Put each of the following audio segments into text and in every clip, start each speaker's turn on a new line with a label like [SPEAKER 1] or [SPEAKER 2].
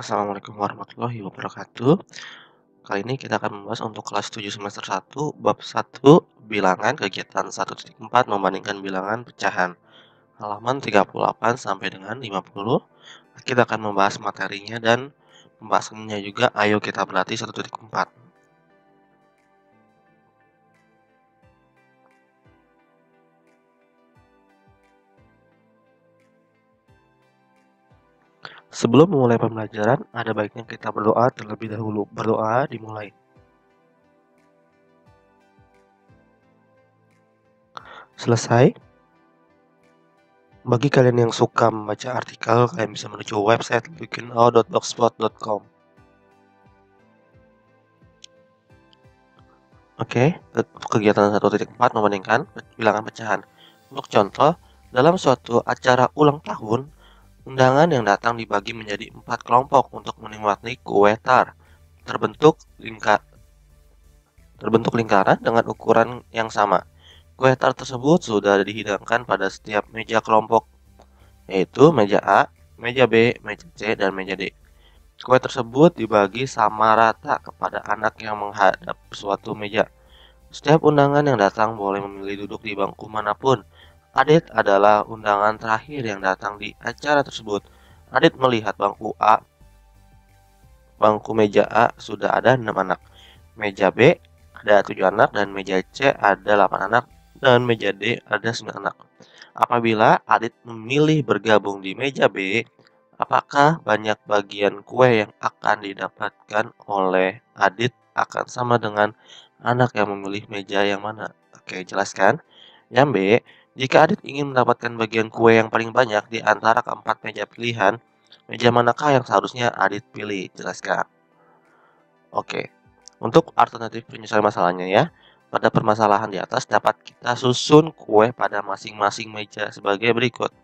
[SPEAKER 1] Assalamualaikum warahmatullahi wabarakatuh. Kali ini kita akan membahas untuk kelas 7 semester 1, bab 1, bilangan kegiatan 1.4 membandingkan bilangan pecahan. Halaman 38 sampai dengan 50. Kita akan membahas materinya dan pembahasannya juga. Ayo kita berlatih 1.4. Sebelum memulai pembelajaran, ada baiknya kita berdoa terlebih dahulu. Berdoa dimulai. Selesai. Bagi kalian yang suka membaca artikel, kalian bisa menuju website bikinau.blogspot.com. Oke, kegiatan 1.4 membandingkan bilangan pecahan. Untuk contoh, dalam suatu acara ulang tahun, undangan yang datang dibagi menjadi 4 kelompok untuk menikmati kue tar. Terbentuk lingkaran dengan ukuran yang sama. Kue tar tersebut sudah dihidangkan pada setiap meja kelompok, yaitu meja A, meja B, meja C, dan meja D. Kue tersebut dibagi sama rata kepada anak yang menghadap suatu meja. Setiap undangan yang datang boleh memilih duduk di bangku manapun. Adit adalah undangan terakhir yang datang di acara tersebut. Adit melihat bangku meja A sudah ada 6 anak. Meja B ada 7 anak dan meja C ada 8 anak dan meja D ada 9 anak. Apabila Adit memilih bergabung di meja B, apakah banyak bagian kue yang akan didapatkan oleh Adit akan sama dengan anak yang memilih meja yang mana? Oke, jelaskan. Yang B, jika Adit ingin mendapatkan bagian kue yang paling banyak di antara keempat meja pilihan, meja manakah yang seharusnya Adit pilih? Jelaskan. Oke, untuk alternatif penyelesaian masalahnya ya. Pada permasalahan di atas dapat kita susun kue pada masing-masing meja sebagai berikut.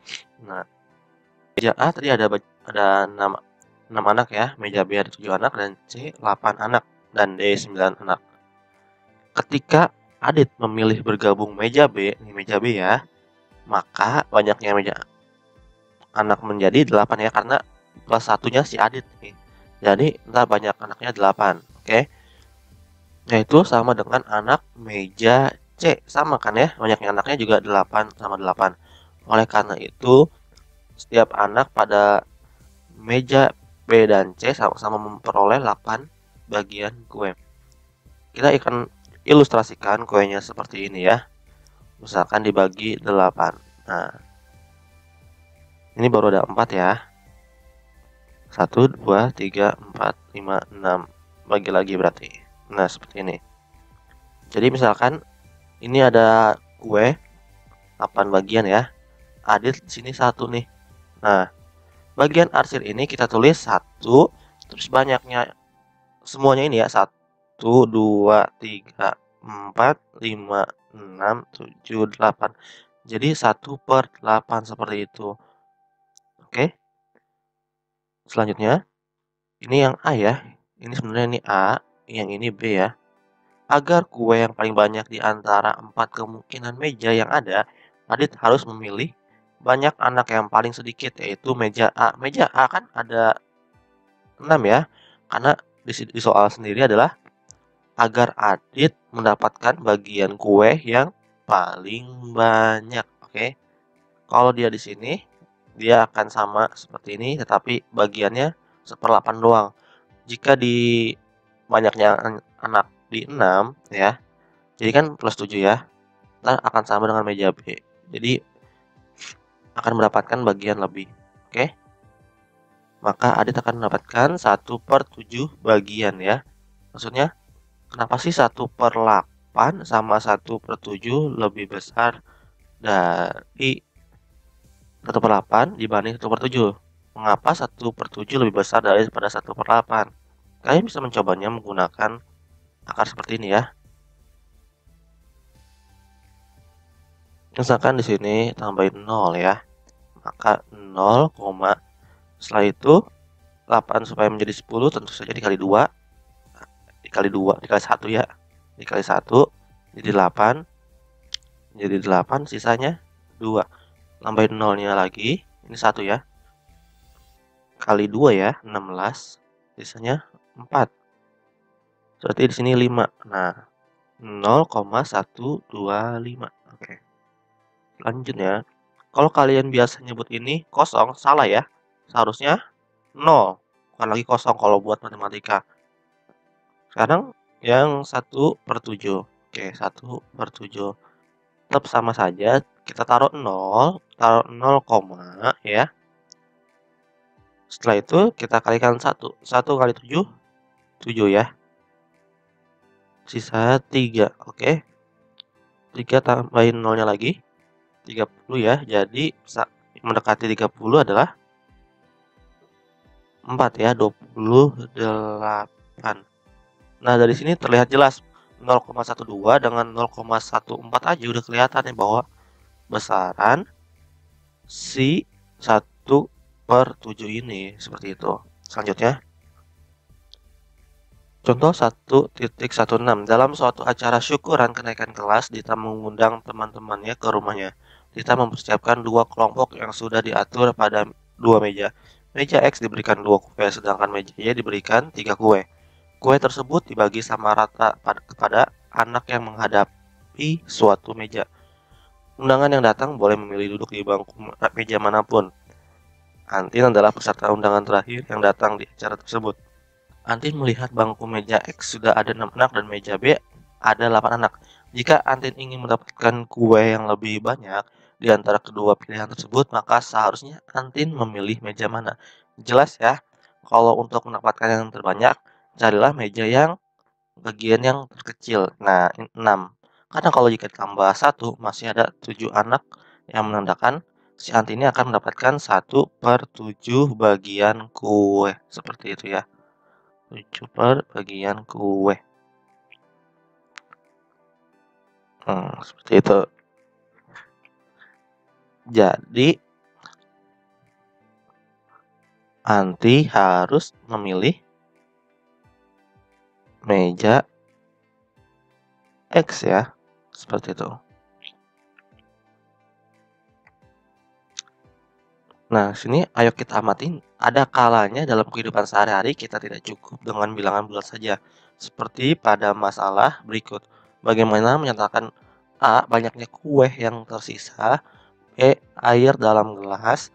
[SPEAKER 1] Nah, meja A tadi ada 6 anak ya, meja B ada 7 anak, dan C 8 anak, dan D 9 anak. Ketika Adit memilih bergabung meja B, ini meja B ya, maka banyaknya meja anak menjadi 8 ya, karena plus satunya si Adit nih. Jadi ntar banyak anaknya 8, oke? Yaitu sama dengan anak meja C, sama kan ya, banyaknya anaknya juga 8 sama 8. Oleh karena itu, setiap anak pada meja B dan C sama-sama memperoleh 8 bagian kue. Kita akan ilustrasikan kuenya seperti ini ya. Misalkan dibagi 8. Nah, ini baru ada 4 ya. 1, 2, 3, 4, 5, 6. Bagi lagi berarti. Nah, seperti ini. Jadi misalkan ini ada kue 8 bagian ya. Adit sini 1 nih. Nah, bagian arsir ini kita tulis 1, terus banyaknya semuanya ini ya, 1, 2, 3, 4, 5, 6, 7, 8. Jadi 1/8 seperti itu. Oke. Selanjutnya, ini yang A ya. Ini sebenarnya ini A, yang ini B ya. Agar kue yang paling banyak di antara 4 kemungkinan meja yang ada, Adit harus memilih banyak anak yang paling sedikit, yaitu meja A. Meja A kan ada 6 ya, karena di soal sendiri adalah agar Adit mendapatkan bagian kue yang paling banyak. Oke, kalau dia di sini, dia akan sama seperti ini, tetapi bagiannya 1/8 doang. Jika di banyaknya anak di 6 ya, jadi kan plus 7 ya, ntar akan sama dengan meja B. Jadi akan mendapatkan bagian lebih. Oke, maka Adit akan mendapatkan 1/7 bagian ya. Maksudnya, kenapa sih 1/8 sama 1/7 lebih besar dari 1/8 dibanding 1/7? Mengapa 1/7 lebih besar daripada 1/8? Kalian bisa mencobanya menggunakan akar seperti ini ya. Misalkan di sini tambahin 0 ya. Maka 0, setelah itu 8 supaya menjadi 10 tentu saja dikali 2. Dikali 1 ya. Dikali 1 jadi 8. Jadi 8, sisanya 2. Tambahin 0-nya lagi. Ini 1 ya. kali 2 ya, 16. Sisanya 4. Berarti di sini 5. Nah, 0,125. Oke. Lanjut ya. Kalau kalian biasa nyebut ini kosong, salah ya. Seharusnya 0, bukan lagi kosong kalau buat matematika. Sekarang yang 1/7. Oke, 1/7. Tetap sama saja, kita taruh 0 koma ya. Setelah itu kita kalikan 1. 1 kali 7, 7 ya. Sisa 3. Oke. 3 tambahin nolnya lagi, 30 ya. Jadi mendekati 30 adalah 4 ya, 28. Nah, dari sini terlihat jelas 0,12 dengan 0,14 aja udah kelihatan ya bahwa besaran si 1/7 ini seperti itu. Selanjutnya, contoh 1.16. Dalam suatu acara syukuran kenaikan kelas, Dita mengundang teman-temannya ke rumahnya. Dita mempersiapkan 2 kelompok yang sudah diatur pada 2 meja. Meja X diberikan 2 kue, sedangkan meja Y diberikan 3 kue. Kue tersebut dibagi sama rata kepada anak yang menghadapi suatu meja. Undangan yang datang boleh memilih duduk di bangku meja manapun. Antin adalah peserta undangan terakhir yang datang di acara tersebut. Antin melihat bangku meja X sudah ada 6 anak dan meja B ada 8 anak. Jika Antin ingin mendapatkan kue yang lebih banyak di antara kedua pilihan tersebut, maka seharusnya Antin memilih meja mana? Jelas ya, kalau untuk mendapatkan yang terbanyak, carilah meja yang bagian yang terkecil. Nah, 6. Karena kalau jika ditambah 1, masih ada 7 anak yang menandakan si Antin ini akan mendapatkan 1/7 bagian kue. Seperti itu ya. 7 per bagian kue. Seperti itu. Jadi, Anti harus memilih meja X ya. Seperti itu. Nah, sini ayo kita amatin. Ada kalanya dalam kehidupan sehari-hari kita tidak cukup dengan bilangan bulat saja. Seperti pada masalah berikut. Bagaimana menyatakan A. Banyaknya kue yang tersisa. B. Air dalam gelas.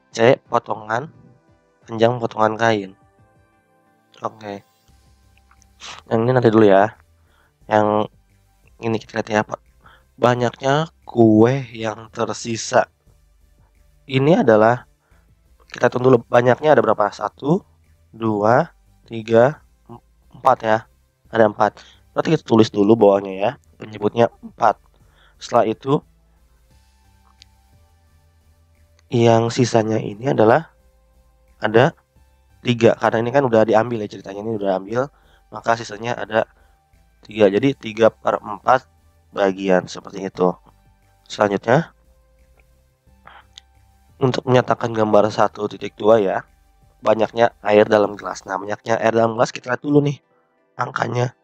[SPEAKER 1] C. Panjang potongan kain. Oke. Yang ini nanti dulu ya. Yang ini kita lihat ya, Pak. Banyaknya kue yang tersisa. Ini adalah, kita hitung dulu banyaknya ada berapa? 1, 2, 3, 4 ya. Ada 4. Berarti kita tulis dulu bawahnya ya. Penyebutnya 4. Setelah itu yang sisanya ini adalah ada 3. Karena ini kan udah diambil ya, ceritanya ini udah ambil, maka sisanya ada 3. Jadi 3/4 bagian seperti itu. Selanjutnya, untuk menyatakan gambar 1.2 ya, banyaknya air dalam gelas. Nah, banyaknya air dalam gelas kita lihat dulu nih angkanya.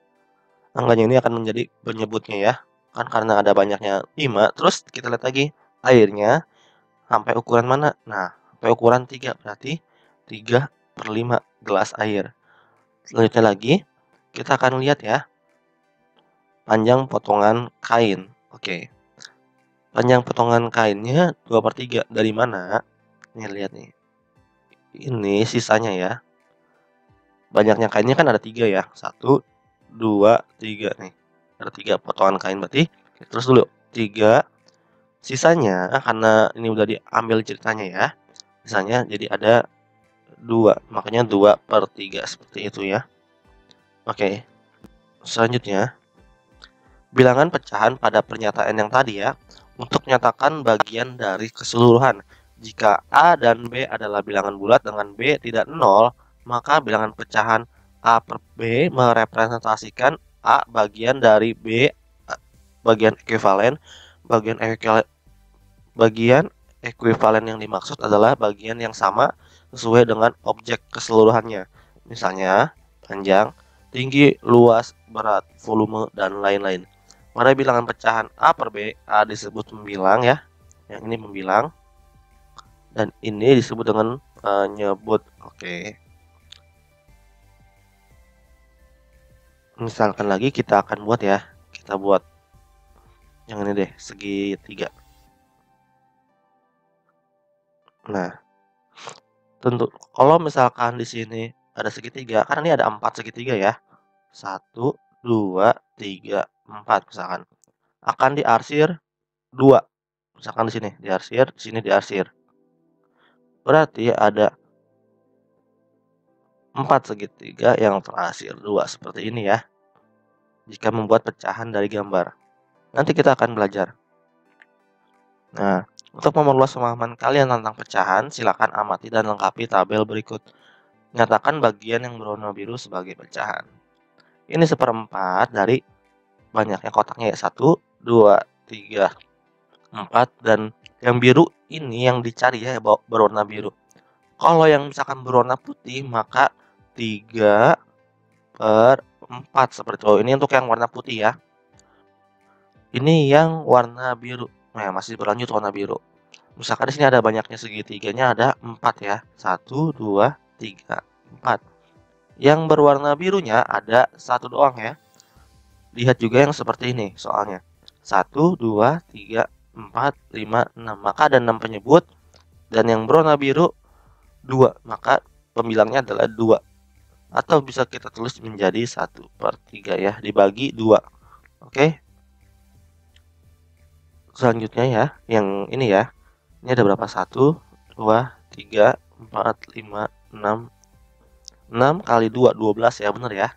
[SPEAKER 1] Angkanya ini akan menjadi penyebutnya ya. Kan karena ada banyaknya 5, terus kita lihat lagi airnya sampai ukuran mana. Nah, sampai ukuran 3, berarti 3/5 gelas air. Selanjutnya lagi, kita akan lihat ya, panjang potongan kain. Oke. Panjang potongan kainnya 2/3. Dari mana? Nih, lihat nih. Ini sisanya ya. Banyaknya kainnya kan ada 3 ya. 1, 2, 3 nih. Ada 3 potongan kain, berarti terus dulu 3. Sisanya karena ini udah diambil ceritanya ya. Sisanya jadi ada 2. Makanya 2/3 seperti itu ya. Oke. Selanjutnya, bilangan pecahan pada pernyataan yang tadi ya. Untuk menyatakan bagian dari keseluruhan. Jika A dan B adalah bilangan bulat dengan B tidak 0, maka bilangan pecahan A per B merepresentasikan A bagian dari B, bagian ekuivalen. Bagian ekuivalen yang dimaksud adalah bagian yang sama sesuai dengan objek keseluruhannya. Misalnya, panjang, tinggi, luas, berat, volume, dan lain-lain. Pada bilangan pecahan A per B, A disebut membilang ya. Yang ini membilang. Dan ini disebut dengan penyebut. Oke. Misalkan lagi kita akan buat ya. Kita buat yang ini deh, segitiga. Nah, tentu kalau misalkan di sini ada segitiga, kan ini ada 4 segitiga ya. 1, 2, 3, 4 misalkan. Akan diarsir 2. Misalkan di sini diarsir, di sini diarsir. Berarti ada 4 segitiga yang terarsir 2 seperti ini ya. Jika membuat pecahan dari gambar. Nanti kita akan belajar. Nah, untuk memperluas pemahaman kalian tentang pecahan, silakan amati dan lengkapi tabel berikut. Nyatakan bagian yang berwarna biru sebagai pecahan. Ini seperempat dari banyaknya kotaknya ya. 1, 2, 3, 4. Dan yang biru ini yang dicari ya berwarna biru. Kalau yang misalkan berwarna putih maka 3/4 seperti itu. Ini untuk yang warna putih ya. Ini yang warna biru. Nah, masih berlanjut warna biru. Misalkan di sini ada banyaknya segitiganya ada 4 ya. 1, 2, 3, 4. Yang berwarna birunya ada 1 doang ya. Lihat juga yang seperti ini soalnya. 1, 2, 3, 4, 5, 6. Maka ada 6 penyebut. Dan yang berwarna biru 2. Maka pembilangnya adalah 2. Atau bisa kita tulis menjadi 1/3 ya. Dibagi 2. Oke. Selanjutnya ya. Yang ini ya. Ini ada berapa? 1, 2, 3, 4, 5, 6. 6 kali 2, 12 ya. Bener ya.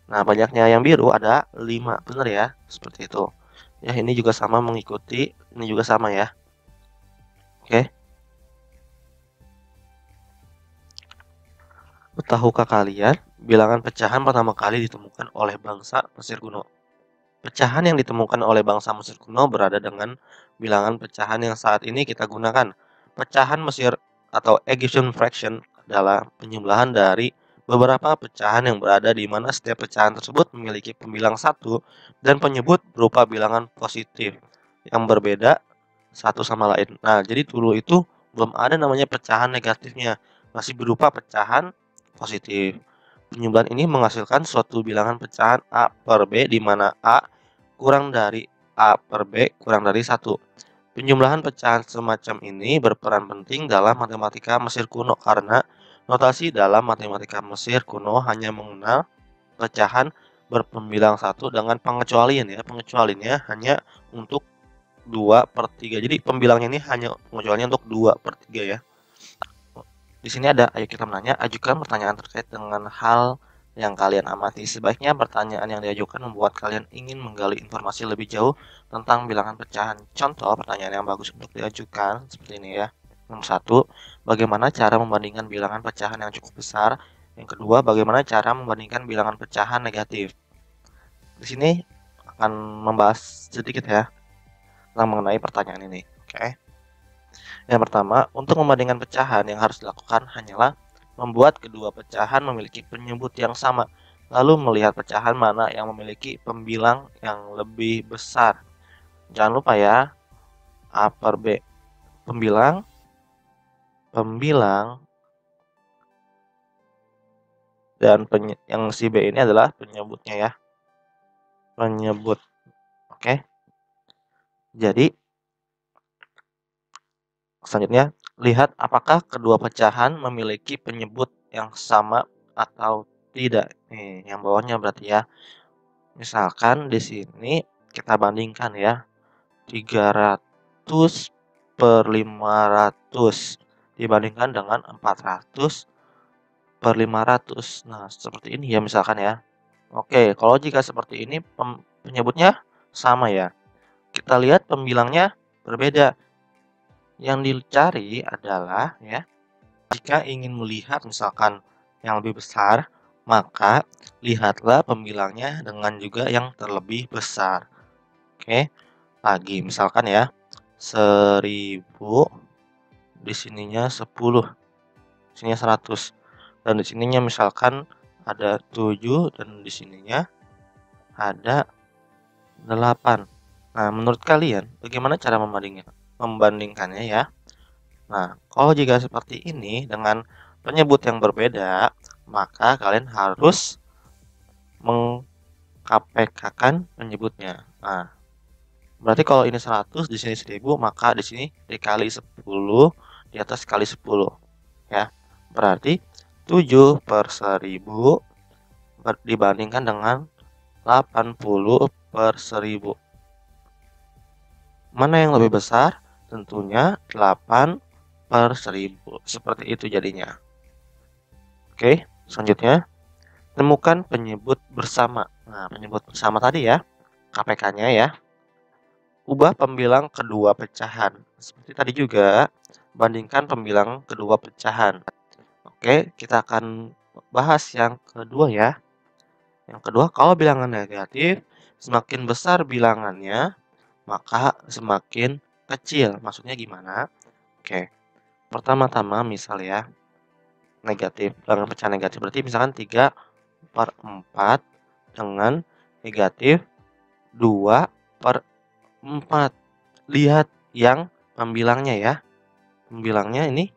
[SPEAKER 1] Nah, banyaknya yang biru ada 5. Bener ya. Seperti itu. Ya, ini juga sama mengikuti. Ini juga sama ya. Oke. Tahukah kalian, bilangan pecahan pertama kali ditemukan oleh bangsa Mesir kuno? Pecahan yang ditemukan oleh bangsa Mesir kuno berada dengan bilangan pecahan yang saat ini kita gunakan. Pecahan Mesir atau Egyptian fraction adalah penjumlahan dari beberapa pecahan yang berada di mana setiap pecahan tersebut memiliki pembilang 1 dan penyebut berupa bilangan positif yang berbeda satu sama lain. Nah, jadi dulu itu belum ada namanya pecahan negatifnya, masih berupa pecahan positif. Penjumlahan ini menghasilkan suatu bilangan pecahan A per B di mana A kurang dari A per B kurang dari 1. Penjumlahan pecahan semacam ini berperan penting dalam matematika Mesir kuno karena notasi dalam matematika Mesir kuno hanya mengenal pecahan berpembilang 1 dengan pengecualian ya. Pengecualiannya hanya untuk 2/3. Jadi pembilangnya ini hanya pengecualiannya untuk 2/3 ya. Di sini ada, ayo kita menanya, ajukan pertanyaan terkait dengan hal yang kalian amati. Sebaiknya pertanyaan yang diajukan membuat kalian ingin menggali informasi lebih jauh tentang bilangan pecahan. Contoh pertanyaan yang bagus untuk diajukan seperti ini ya. Nomor 1, bagaimana cara membandingkan bilangan pecahan yang cukup besar? Yang kedua, bagaimana cara membandingkan bilangan pecahan negatif? Di sini akan membahas sedikit ya tentang mengenai pertanyaan ini. Oke. Yang pertama, untuk membandingkan pecahan yang harus dilakukan hanyalah membuat kedua pecahan memiliki penyebut yang sama, lalu melihat pecahan mana yang memiliki pembilang yang lebih besar. Jangan lupa ya, A per B. Pembilang, pembilang, dan yang si B ini adalah penyebutnya ya. Penyebut. Oke. Jadi, selanjutnya, lihat apakah kedua pecahan memiliki penyebut yang sama atau tidak. Nih, yang bawahnya berarti ya. Misalkan di sini kita bandingkan ya. 300/500 dibandingkan dengan 400/500. Nah, seperti ini ya misalkan ya. Oke, kalau jika seperti ini penyebutnya sama ya. Kita lihat pembilangnya berbeda. Yang dicari adalah ya, jika ingin melihat misalkan yang lebih besar, maka lihatlah pembilangnya dengan juga yang terlebih besar. Oke, lagi misalkan ya, 1000, di sininya 10, di sininya 100, dan di sininya misalkan ada 7 dan di sininya ada 8. Nah, menurut kalian bagaimana cara membandingkannya ya? Nah, kalau jika seperti ini dengan penyebut yang berbeda, maka kalian harus meng-KPK-kan penyebutnya. Nah, berarti kalau ini 100, di sini 1000, maka di sini dikali 10, di atas kali 10. Ya, berarti 7/1000 dibandingkan dengan 80/1000. Mana yang lebih besar? Tentunya 8/1000. Seperti itu jadinya. Oke, selanjutnya temukan penyebut bersama. Nah, penyebut bersama tadi ya, KPK-nya ya. Ubah pembilang kedua pecahan. Seperti tadi juga, bandingkan pembilang kedua pecahan. Oke, kita akan bahas yang kedua ya. Yang kedua, kalau bilangan negatif, semakin besar bilangannya, maka semakin kecil. Maksudnya gimana? Oke, pertama-tama misal ya, negatif, bilangan pecahan negatif. Berarti misalkan 3/4 dengan negatif 2/4. Lihat yang pembilangnya ya. Pembilangnya ini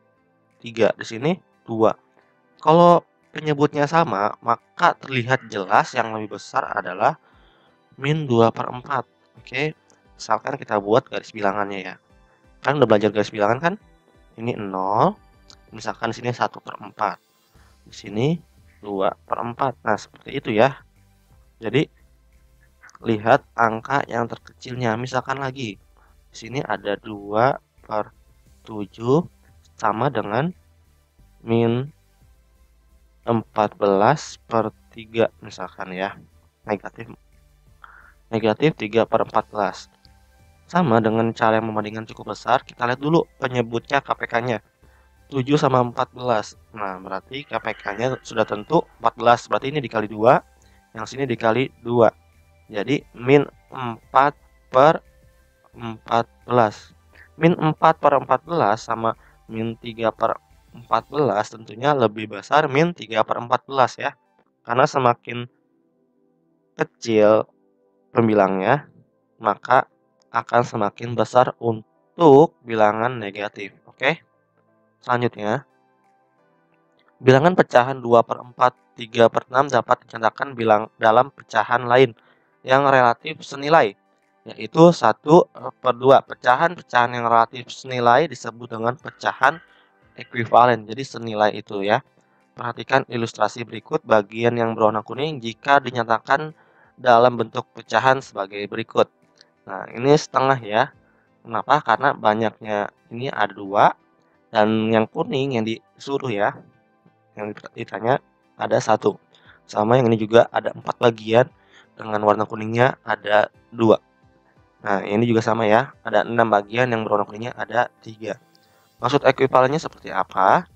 [SPEAKER 1] 3, di sini 2. Kalau penyebutnya sama, maka terlihat jelas yang lebih besar adalah min 2/4. Oke, misalkan kita buat garis bilangannya ya. Kan udah belajar garis bilangan kan? Ini 0, misalkan di sini 1/4. Di sini 2/4. Nah, seperti itu ya. Jadi, lihat angka yang terkecilnya. Misalkan lagi, di sini ada 2/7 sama dengan min 14/3 misalkan ya. Negatif 3/14. Sama dengan cara yang membandingkan cukup besar, kita lihat dulu penyebutnya KPK-nya. 7 sama 14. Nah, berarti KPK-nya sudah tentu 14. Berarti ini dikali 2, yang sini dikali 2. Jadi min 4/14. Min 4/14 sama min 3/14 tentunya lebih besar min 3/14 ya. Karena semakin kecil pembilangnya, maka akan semakin besar untuk bilangan negatif. Oke. Selanjutnya, bilangan pecahan 2/4, 3/6 dapat dinyatakan dalam pecahan lain yang relatif senilai, yaitu 1/2. Pecahan-pecahan yang relatif senilai disebut dengan pecahan ekuivalen. Jadi senilai itu ya. Perhatikan ilustrasi berikut bagian yang berwarna kuning jika dinyatakan dalam bentuk pecahan sebagai berikut. Nah, ini setengah ya. Kenapa? Karena banyaknya ini ada 2 dan yang kuning yang disuruh ya, yang ditanya ada 1. Sama yang ini juga ada 4 bagian dengan warna kuningnya ada 2. Nah, ini juga sama ya, ada 6 bagian yang berwarna kuningnya ada 3. Maksud ekuivalennya seperti apa?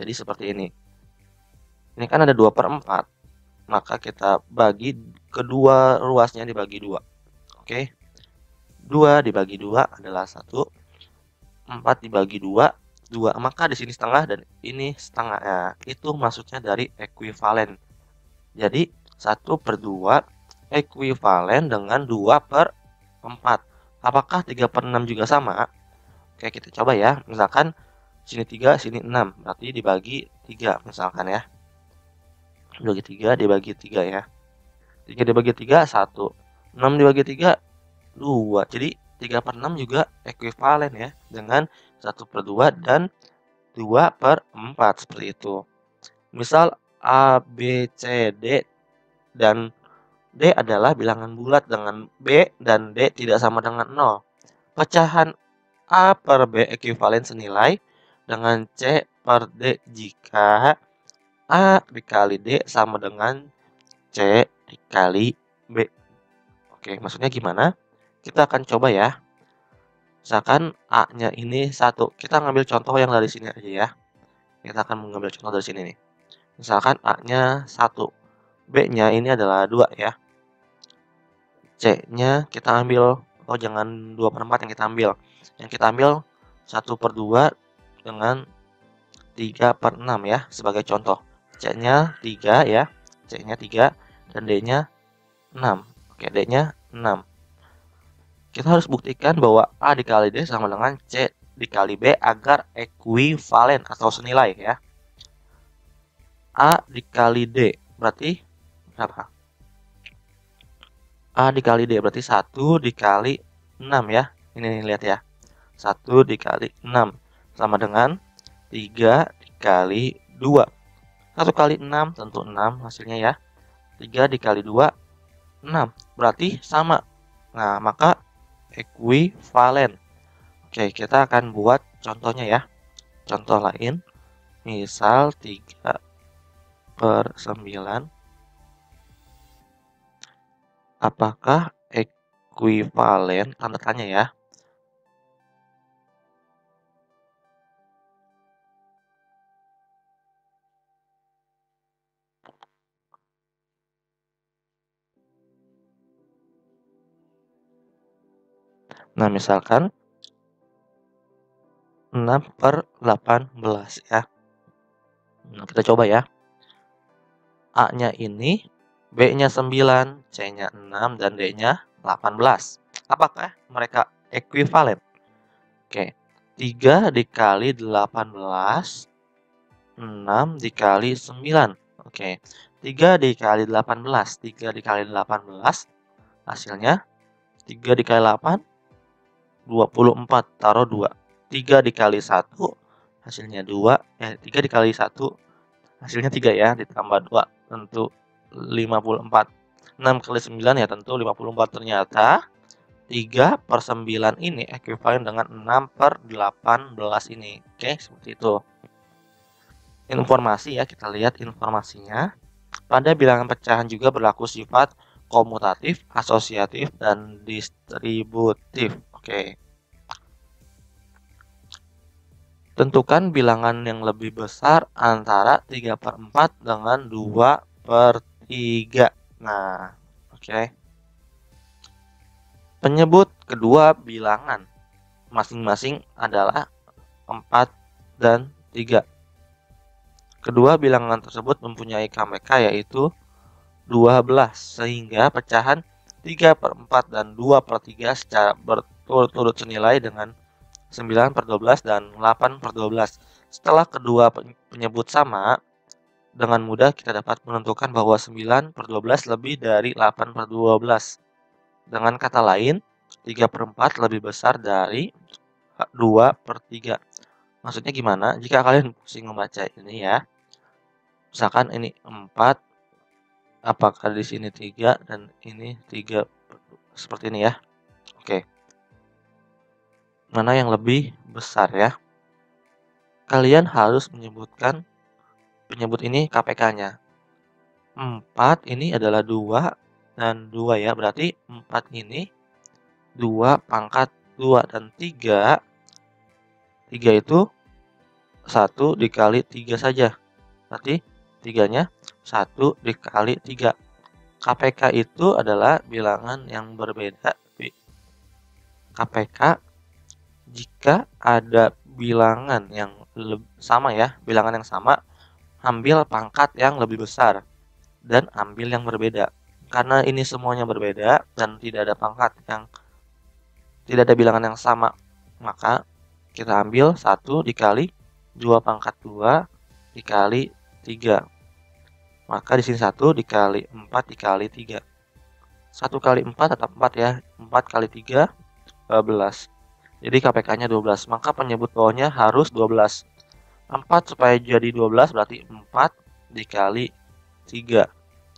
[SPEAKER 1] Jadi seperti ini. Ini kan ada 2/4. Maka kita bagi kedua ruasnya dibagi 2. Oke. 2 dibagi 2 adalah 1. 4 dibagi 2, 2. Maka di sini setengah dan ini setengah. Nah, itu maksudnya dari ekuivalen. Jadi 1/2 ekuivalen dengan 2/4. Apakah 3/6 juga sama? Oke, kita coba ya. Misalkan sini 3, sini 6. Berarti dibagi 3 misalkan ya. Dibagi 3, dibagi 3 ya. 3 dibagi 3, 1. 6 dibagi 3, 2. Jadi 3/6 juga ekuivalen ya. Dengan 1/2 dan 2/4 seperti itu. Misal A, B, C, D dan D adalah bilangan bulat dengan B dan D tidak sama dengan 0. Pecahan A per B ekuivalen senilai dengan C per D jika A dikali D sama dengan C dikali B. Oke, maksudnya gimana? Kita akan coba ya. Misalkan A-nya ini 1. Kita ngambil contoh yang dari sini aja ya. Kita akan mengambil contoh dari sini nih. Misalkan A-nya 1. B-nya ini adalah 2 ya. C-nya kita ambil, oh jangan 2/4 yang kita ambil. Yang kita ambil 1/2 dengan 3/6 ya sebagai contoh. C-nya 3 ya. C-nya 3 dan D-nya 6. Oke, D-nya 6. Kita harus buktikan bahwa A dikali D sama dengan C dikali B agar ekuivalen atau senilai ya. A dikali D berarti berapa? A dikali D berarti 1 dikali 6 ya. Ini lihat ya. 1 dikali 6 sama dengan 3 dikali 2. 1 kali 6 tentu 6 hasilnya ya. 3 dikali 2 6. Berarti sama. Nah, maka ekuivalen. Oke, kita akan buat contohnya ya. Contoh lain, misal 3/9. Apakah ekuivalen? Tanda tanya ya. Nah, misalkan 6/18 ya. Nah, kita coba ya. A-nya ini, B-nya 9, C-nya 6, dan D-nya 18. Apakah mereka ekuivalen? Oke, 3 dikali 18, 6 dikali 9. Oke, 3 dikali 18, 3 dikali 18, hasilnya 3 dikali 8, 24, taruh 2. 3 dikali 1, hasilnya 2. 3 dikali 1, hasilnya 3 ya, ditambah 2, tentu 54. 6 kali 9 ya tentu 54. Ternyata 3/9 ini ekuivalen dengan 6/18 ini. Oke, seperti itu. Informasi ya, kita lihat informasinya. Pada bilangan pecahan juga berlaku sifat komutatif, asosiatif, dan distributif. Oke. Tentukan bilangan yang lebih besar antara 3/4 dengan 2/3. Nah, oke. Penyebut kedua bilangan masing-masing adalah 4 dan 3. Kedua bilangan tersebut mempunyai KPK yaitu 12, sehingga pecahan 3/4 dan 2/3 secara berturut-turut senilai dengan 9/12 dan 8/12. Setelah kedua penyebut sama, dengan mudah kita dapat menentukan bahwa 9/12 lebih dari 8/12. Dengan kata lain, 3/4 lebih besar dari 2/3. Maksudnya gimana? Jika kalian pusing membaca ini ya. Misalkan ini 4, apakah di sini 3 dan ini 3 seperti ini ya. Oke. Mana yang lebih besar ya? Kalian harus menyebutkan penyebut ini KPK-nya. 4 ini adalah 2 dan 2 ya. Berarti 4 ini 2 pangkat 2 dan 3 itu 1 dikali 3 saja. Berarti 3-nya 1 dikali 3. KPK itu adalah bilangan yang berbeda. KPK jika ada bilangan yang sama ya, bilangan yang sama, ambil pangkat yang lebih besar dan ambil yang berbeda. Karena ini semuanya berbeda dan tidak ada pangkat yang tidak ada bilangan yang sama, maka kita ambil 1 dikali 2 pangkat 2 dikali 3. Maka di sini 1 dikali 4 dikali 3. 1 kali 4 tetap 4 ya. 4 kali 3 12. Jadi KPK-nya 12. Maka penyebut bawahnya harus 12. 4 supaya jadi 12 berarti 4 dikali 3.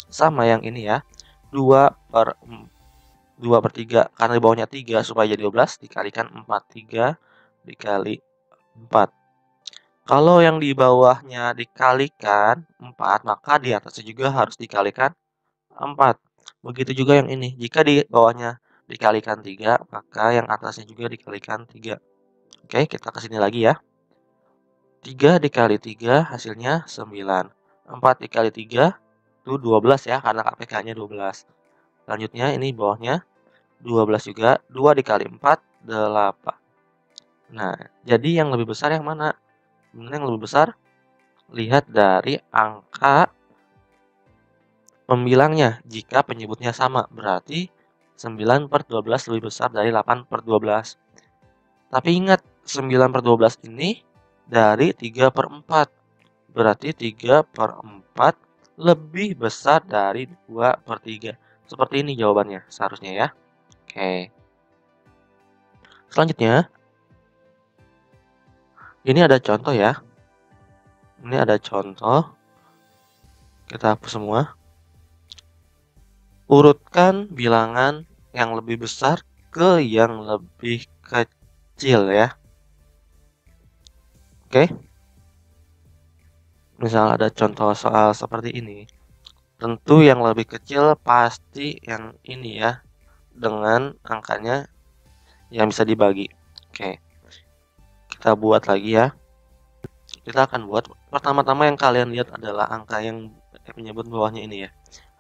[SPEAKER 1] Sama yang ini ya. 2/3. Karena di bawahnya 3 supaya jadi 12 dikalikan 4. 3 dikali 4. Kalau yang di bawahnya dikalikan 4, maka di atasnya juga harus dikalikan 4. Begitu juga yang ini. Jika di bawahnya dikalikan 3, maka yang atasnya juga dikalikan 3. Oke, kita ke sini lagi ya. 3 dikali 3 hasilnya 9. 4 dikali 3 itu 12 ya, karena KPK-nya 12. Selanjutnya ini bawahnya 12 juga. 2 dikali 4 8. Nah, jadi yang lebih besar yang mana? Sebenarnya yang lebih besar lihat dari angka pembilangnya. Jika penyebutnya sama, berarti 9/12 lebih besar dari 8/12. Tapi ingat, 9/12 ini dari 3/4. Berarti 3/4 lebih besar dari 2/3. Seperti ini jawabannya seharusnya ya. Oke. Selanjutnya, ini ada contoh ya. Ini ada contoh. Kita hapus semua. Urutkan bilangan yang lebih besar ke yang lebih kecil ya. Oke. Misal ada contoh soal seperti ini. Tentu yang lebih kecil pasti yang ini ya. Dengan angkanya yang bisa dibagi. Oke. Kita buat lagi ya. Kita akan buat pertama-tama yang kalian lihat adalah angka yang menyebut bawahnya ini ya.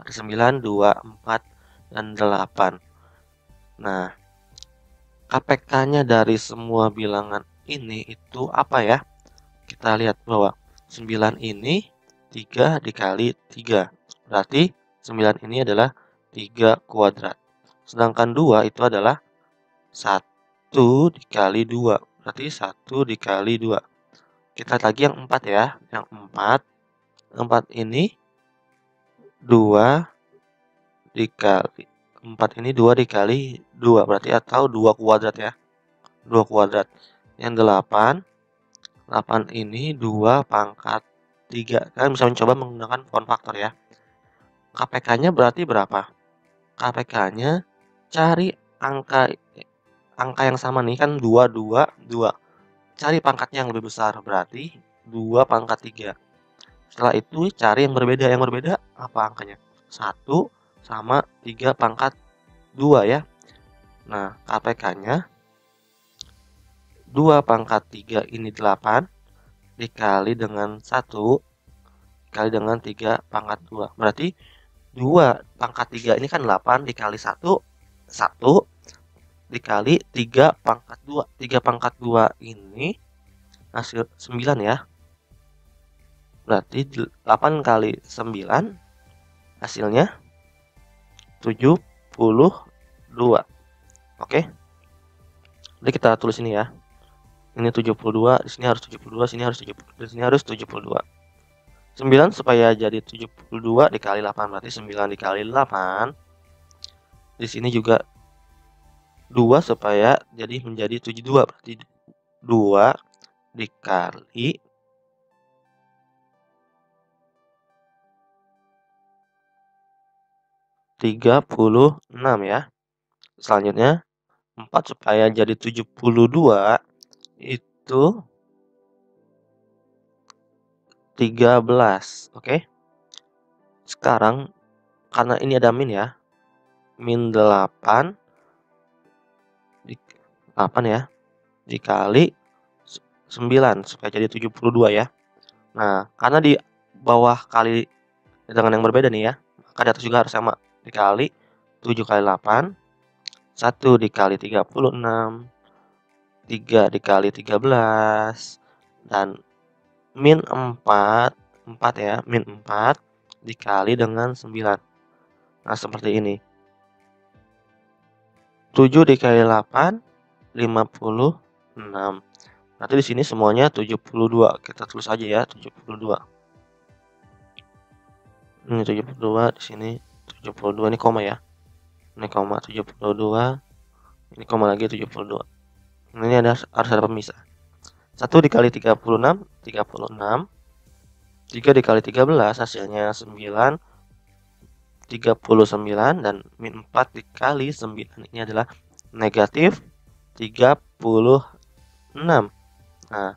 [SPEAKER 1] Ada 9, 2, 4, dan 8. Nah, KPK-nya dari semua bilangan ini itu apa ya? Kita lihat bahwa 9 ini 3 dikali 3. Berarti 9 ini adalah 3 kuadrat. Sedangkan 2 itu adalah 1 dikali 2. Berarti 1 dikali 2. Kita lagi yang 4 ya. Yang 4. 4 ini 2 dikali 4 ini 2 dikali 2. Berarti atau 2 kuadrat ya. 2 kuadrat. Yang 8. 8 ini 2 pangkat 3. Kalian bisa mencoba menggunakan form faktor ya. KPK-nya berarti berapa? KPK-nya cari angka yang sama nih kan 2, 2, 2. Cari pangkatnya yang lebih besar, berarti 2 pangkat 3. Setelah itu cari yang berbeda. Yang berbeda apa angkanya? 1 sama 3 pangkat 2 ya. Nah, KPK-nya 2 pangkat 3 ini 8 dikali dengan 1 dikali dengan 3 pangkat 2. Berarti 2 pangkat 3 ini kan 8 dikali 1, 1 dikali 3 pangkat 2. 3 pangkat 2 ini hasil 9 ya. Berarti 8 kali 9 hasilnya 72. Oke. Jadi kita tulis ini ya. Ini 72, di sini harus 72, sini harus 70, di sini harus 72. 9 supaya jadi 72 dikali 8 berarti 9 dikali 8. Di sini juga 2 supaya jadi menjadi 72 berarti 2 dikali 36 ya. Selanjutnya 4 supaya jadi 72 itu 13. Oke. Sekarang karena ini ada min ya. Min 8 ya dikali 9 supaya jadi 72 ya. Nah, karena di bawah kali dengan yang berbeda nih ya, maka di atas juga harus sama. Dikali 7 kali 8, 1 dikali 36, 3 dikali 13, dan min 4 ya, min 4 dikali dengan 9. Nah, seperti ini. 7 dikali 8, 56. Nanti di sini semuanya 72. Kita tulis aja ya, 72. Ini 72, di sini 72, ini koma ya. Ini koma 72, ini koma lagi 72. Ini harus ada pemisah. 1 dikali 36, 36. 3 dikali 13 hasilnya 9, 39, dan min 4 dikali 9 ini adalah negatif 36. Nah,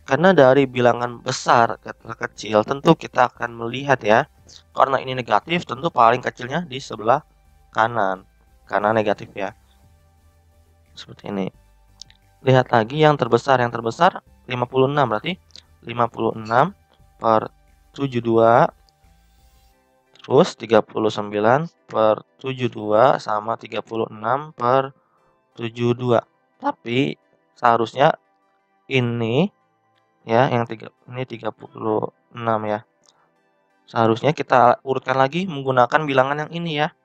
[SPEAKER 1] karena dari bilangan besar ke kecil tentu kita akan melihat ya. Karena ini negatif tentu paling kecilnya di sebelah kanan. Karena negatif ya. Seperti ini. Lihat lagi yang terbesar. Yang terbesar 56 berarti 56 per 72 terus 39 per 72 sama 36 per 72. Tapi seharusnya ini ya yang ini 36 ya. Seharusnya kita urutkan lagi menggunakan bilangan yang ini ya.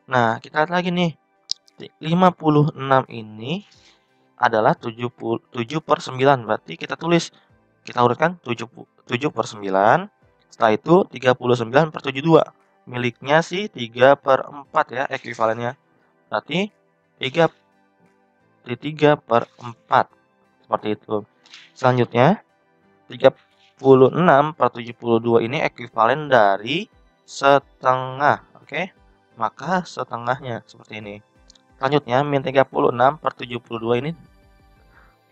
[SPEAKER 1] Nah, kita lihat lagi nih. 56 ini adalah 7/9. Berarti kita tulis, kita urutkan 7/9. Setelah itu 39/72. Miliknya si 3/4 ya ekuivalennya. Berarti 3/4. Seperti itu. Selanjutnya 36/72 ini ekuivalen dari setengah. Oke. Maka setengahnya seperti ini. Selanjutnya min 36/72 ini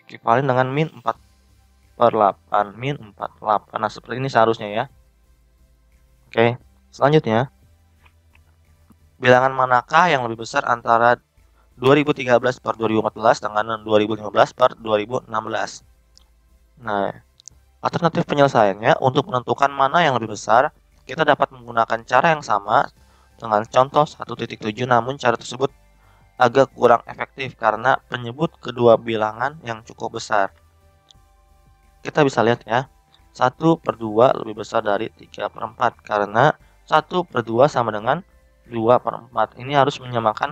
[SPEAKER 1] ekuivalen dengan min 4/8. Min 4/8. Nah, seperti ini seharusnya ya. Oke. Selanjutnya, bilangan manakah yang lebih besar antara 2013/2014 dengan 2015/2016? Nah, alternatif penyelesaiannya untuk menentukan mana yang lebih besar, kita dapat menggunakan cara yang sama dengan contoh 1.7, namun cara tersebut agak kurang efektif karena penyebut kedua bilangan yang cukup besar. Kita bisa lihat ya, 1/2 lebih besar dari 3/4 karena 1/2 sama dengan 2/4. Ini harus menyamakan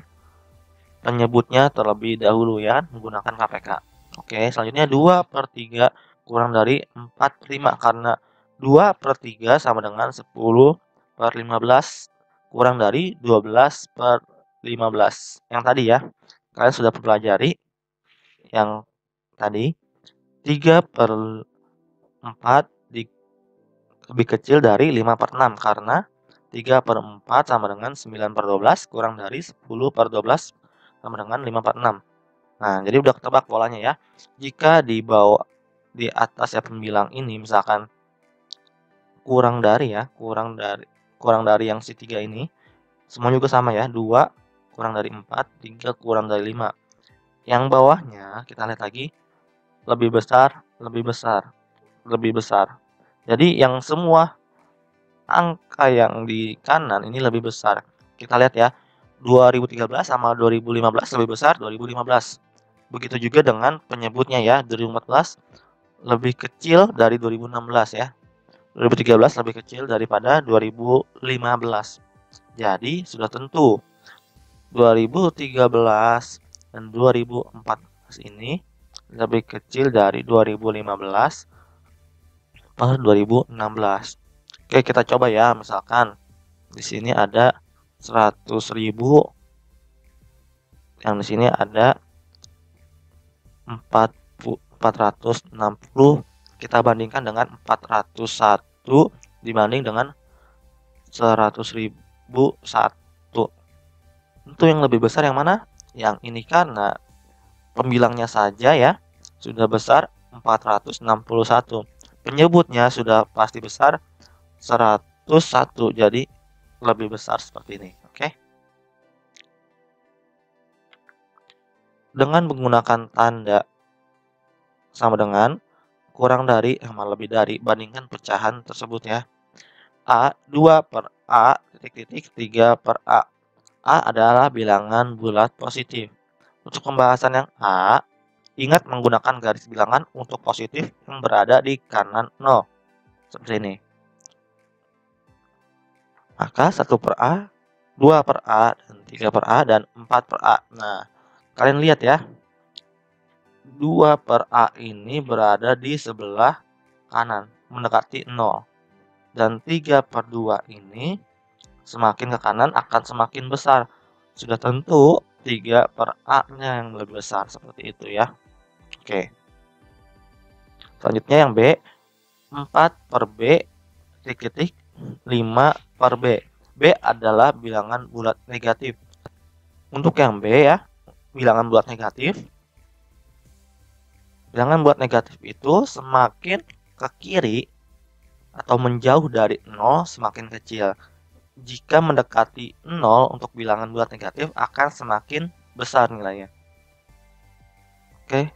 [SPEAKER 1] penyebutnya terlebih dahulu ya, menggunakan KPK. Oke, selanjutnya 2/3 kurang dari 4/5 karena 2/3 sama dengan 10/15 kurang dari 12/15. Yang tadi ya, kalian sudah pelajari yang tadi 3/4 lebih kecil dari 5/6 karena 3/4 sama dengan 9/12 kurang dari 10/12 sama dengan 5/6. Nah, jadi udah ketebak polanya ya. Jika di bawah di atas ya pembilang ini misalkan kurang dari ya, kurang dari yang si 3 ini, semua juga sama ya, 2 kurang dari 4, 3 kurang dari 5. Yang bawahnya kita lihat lagi lebih besar, lebih besar, lebih besar. Jadi yang semua angka yang di kanan ini lebih besar. Kita lihat ya, 2013 sama 2015 lebih besar 2015. Begitu juga dengan penyebutnya ya, 2014 lebih kecil dari 2016 ya. 2013 lebih kecil daripada 2015. Jadi sudah tentu 2013 dan 2014 ini lebih kecil dari 2015 per 2016. Oke, kita coba ya, misalkan di sini ada 100.000, yang di sini ada 460, kita bandingkan dengan 401 dibanding dengan 100.001. Tentu yang lebih besar yang mana? Yang ini karena pembilangnya saja ya sudah besar 461. Penyebutnya sudah pasti besar 101. Jadi lebih besar seperti ini. Oke. Dengan menggunakan tanda sama dengan, kurang dari, sama lebih dari, bandingkan pecahan tersebut ya. A 2/A, titik-titik 3/A. A adalah bilangan bulat positif. Untuk pembahasan yang A, ingat menggunakan garis bilangan untuk positif yang berada di kanan 0. Seperti ini. Maka 1/A, 2/A, dan 3/A, dan 4/A. Nah, kalian lihat ya, 2/A ini berada di sebelah kanan, mendekati 0. Dan 3/2 ini semakin ke kanan akan semakin besar. Sudah tentu 3/A-nya yang lebih besar, seperti itu ya. Oke. Selanjutnya yang B, 4/B, titik-titik 5/B. B adalah bilangan bulat negatif. Untuk yang B ya, bilangan bulat negatif. Bilangan bulat negatif itu semakin ke kiri atau menjauh dari 0 semakin kecil. Jika mendekati 0 untuk bilangan bulat negatif akan semakin besar nilainya. Oke.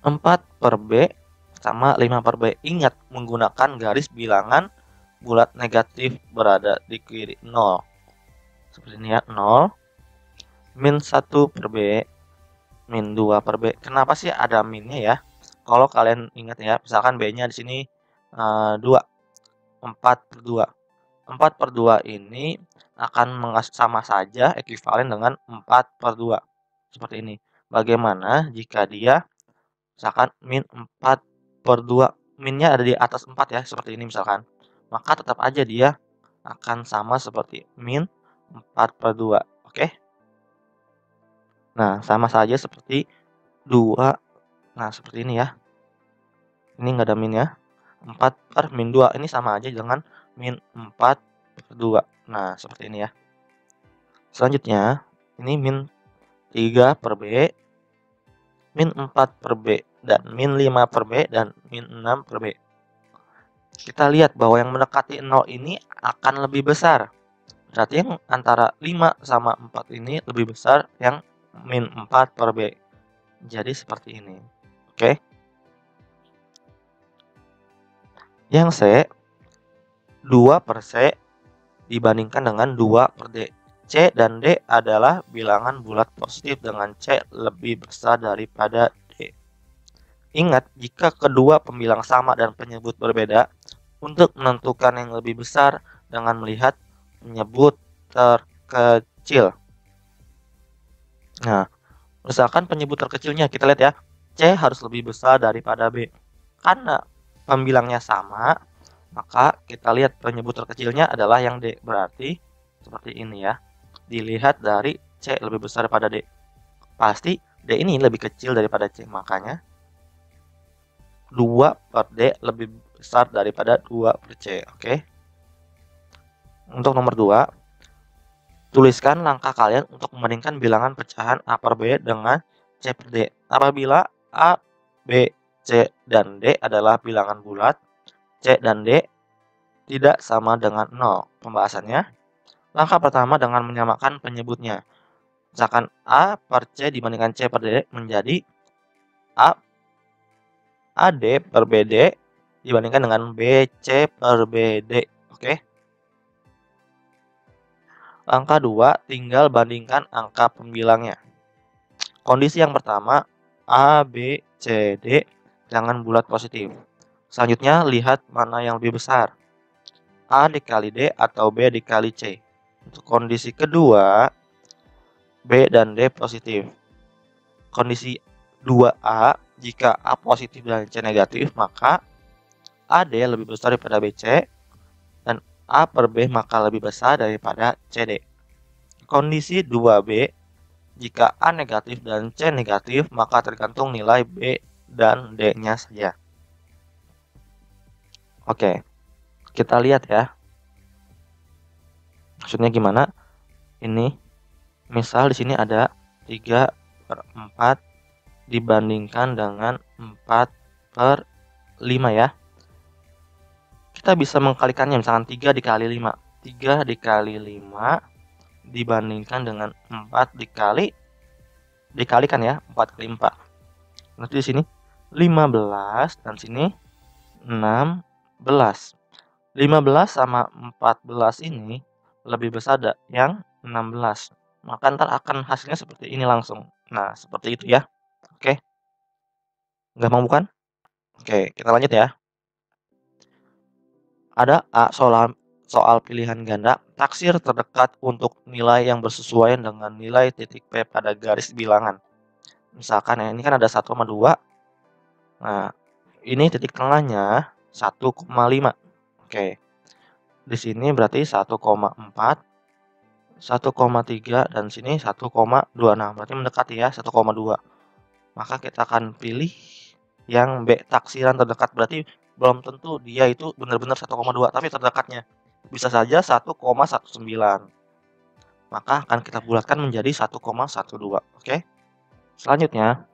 [SPEAKER 1] 4/B sama 5/B. Ingat menggunakan garis bilangan bulat negatif berada di kiri 0. Seperti ini ya, 0. Min 1/B, min 2/B. Kenapa sih ada minnya ya? Kalau kalian ingat ya, misalkan B-nya di sini 2, 4/2. 4/2 ini akan sama saja ekuivalen dengan 4/2. Seperti ini. Bagaimana jika dia misalkan min 4/2, minnya ada di atas 4 ya, seperti ini misalkan. Maka tetap aja dia akan sama seperti min 4/2, oke? Nah, sama saja seperti 2, nah seperti ini ya. Ini nggak ada min ya. 4/-2, ini sama aja dengan min 4/2. Nah, seperti ini ya. Selanjutnya, ini min 3/B, min 4/B, dan min 5/B, dan min 6/B. Kita lihat bahwa yang mendekati 0 ini akan lebih besar. Berarti yang antara 5 sama 4 ini lebih besar yang min 4/B. Jadi seperti ini. Oke. Yang C, 2/C dibandingkan dengan 2/D. C dan D adalah bilangan bulat positif dengan C lebih besar daripada D. Ingat, jika kedua pembilang sama dan penyebut berbeda, untuk menentukan yang lebih besar dengan melihat penyebut terkecil. Nah, misalkan penyebut terkecilnya kita lihat ya, C harus lebih besar daripada B. Karena pembilangnya sama, maka kita lihat penyebut terkecilnya adalah yang D. Berarti seperti ini ya. Dilihat dari C lebih besar daripada D. Pasti D ini lebih kecil daripada C. Makanya 2/D lebih besar daripada 2/C. Oke. Untuk nomor 2, tuliskan langkah kalian untuk membandingkan bilangan pecahan A/B dengan C/D. Apabila A, B, C, dan D adalah bilangan bulat, C dan D tidak sama dengan 0. Pembahasannya, langkah pertama dengan menyamakan penyebutnya. Misalkan A/C dibandingkan C/D menjadi AD/BD dibandingkan dengan BC/BD. Oke. Langkah 2, tinggal bandingkan angka pembilangnya. Kondisi yang pertama, A, B, C, D jangan bulat positif. Selanjutnya, lihat mana yang lebih besar, A dikali D atau B dikali C. Untuk kondisi kedua, B dan D positif. Kondisi 2A, jika A positif dan C negatif, maka AD lebih besar daripada BC, dan A/B maka lebih besar daripada CD. Kondisi 2B, jika A negatif dan C negatif, maka tergantung nilai B dan D-nya saja. Oke, kita lihat ya. Maksudnya gimana? Ini, misal di sini ada 3/4 dibandingkan dengan 4/5 ya. Kita bisa mengkalikannya, misalkan 3 dikali 5. 3 dikali 5 dibandingkan dengan 4 dikalikan ya, 4 kali 4. Nanti di sini 15 dan sini 16. 15 sama 14 ini lebih besar yang 16. Maka ntar akan hasilnya seperti ini langsung. Nah, seperti itu ya. Oke. Gampang bukan? Oke, kita lanjut ya. Ada soal pilihan ganda, taksir terdekat untuk nilai yang bersesuaian dengan nilai titik P pada garis bilangan. Misalkan ya, ini kan ada 1,2. Nah, ini titik tengahnya 1,5. Oke. Di sini berarti 1,4, 1,3, dan sini 1,2. Nah, berarti mendekati ya 1,2. Maka kita akan pilih yang B, taksiran terdekat. Berarti belum tentu dia itu benar-benar 1,2, tapi terdekatnya. Bisa saja 1,19. Maka akan kita bulatkan menjadi 1,12. Oke. Selanjutnya,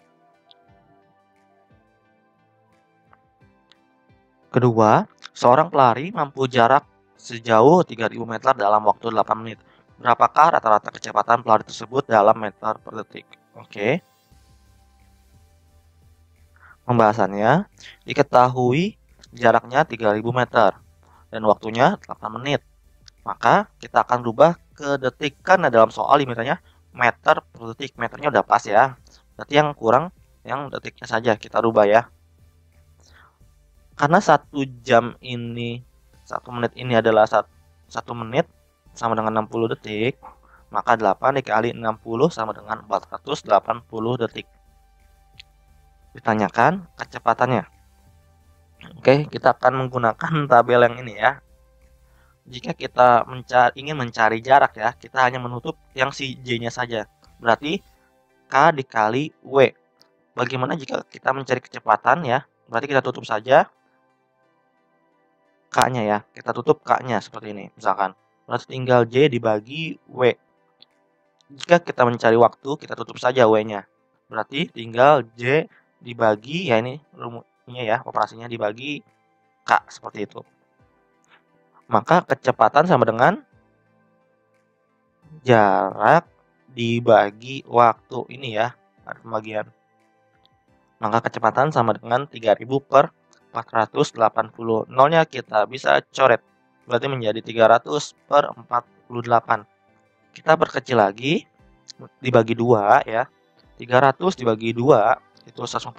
[SPEAKER 1] kedua, seorang pelari mampu jarak sejauh 3.000 meter dalam waktu 8 menit. Berapakah rata-rata kecepatan pelari tersebut dalam meter per detik? Oke. Pembahasannya, diketahui jaraknya 3.000 meter dan waktunya 8 menit. Maka kita akan rubah ke detik, karena dalam soal limitnya meter per detik. Meternya udah pas ya. Berarti yang kurang yang detiknya saja kita rubah ya. Karena 1 jam ini, 1 menit ini adalah 1 menit sama dengan 60 detik, Maka 8 dikali 60 sama dengan 480 detik. Ditanyakan kecepatannya. Oke, kita akan menggunakan tabel yang ini ya. Jika kita ingin mencari jarak ya, kita hanya menutup yang si J-nya saja. Berarti K dikali W. Bagaimana jika kita mencari kecepatan ya? Berarti kita tutup saja K-nya ya. Kita tutup K-nya seperti ini misalkan. Berarti tinggal J dibagi W. Jika kita mencari waktu, kita tutup saja W-nya. Berarti tinggal J dibagi, ya ini rumusnya ya, operasinya dibagi K, seperti itu. Maka kecepatan sama dengan jarak dibagi waktu, ini ya, ada pembagian. Maka kecepatan sama dengan 3000 per 480. Nolnya kita bisa coret, berarti menjadi 300 per 48. Kita perkecil lagi, dibagi 2 ya. 300 dibagi 2 itu 150.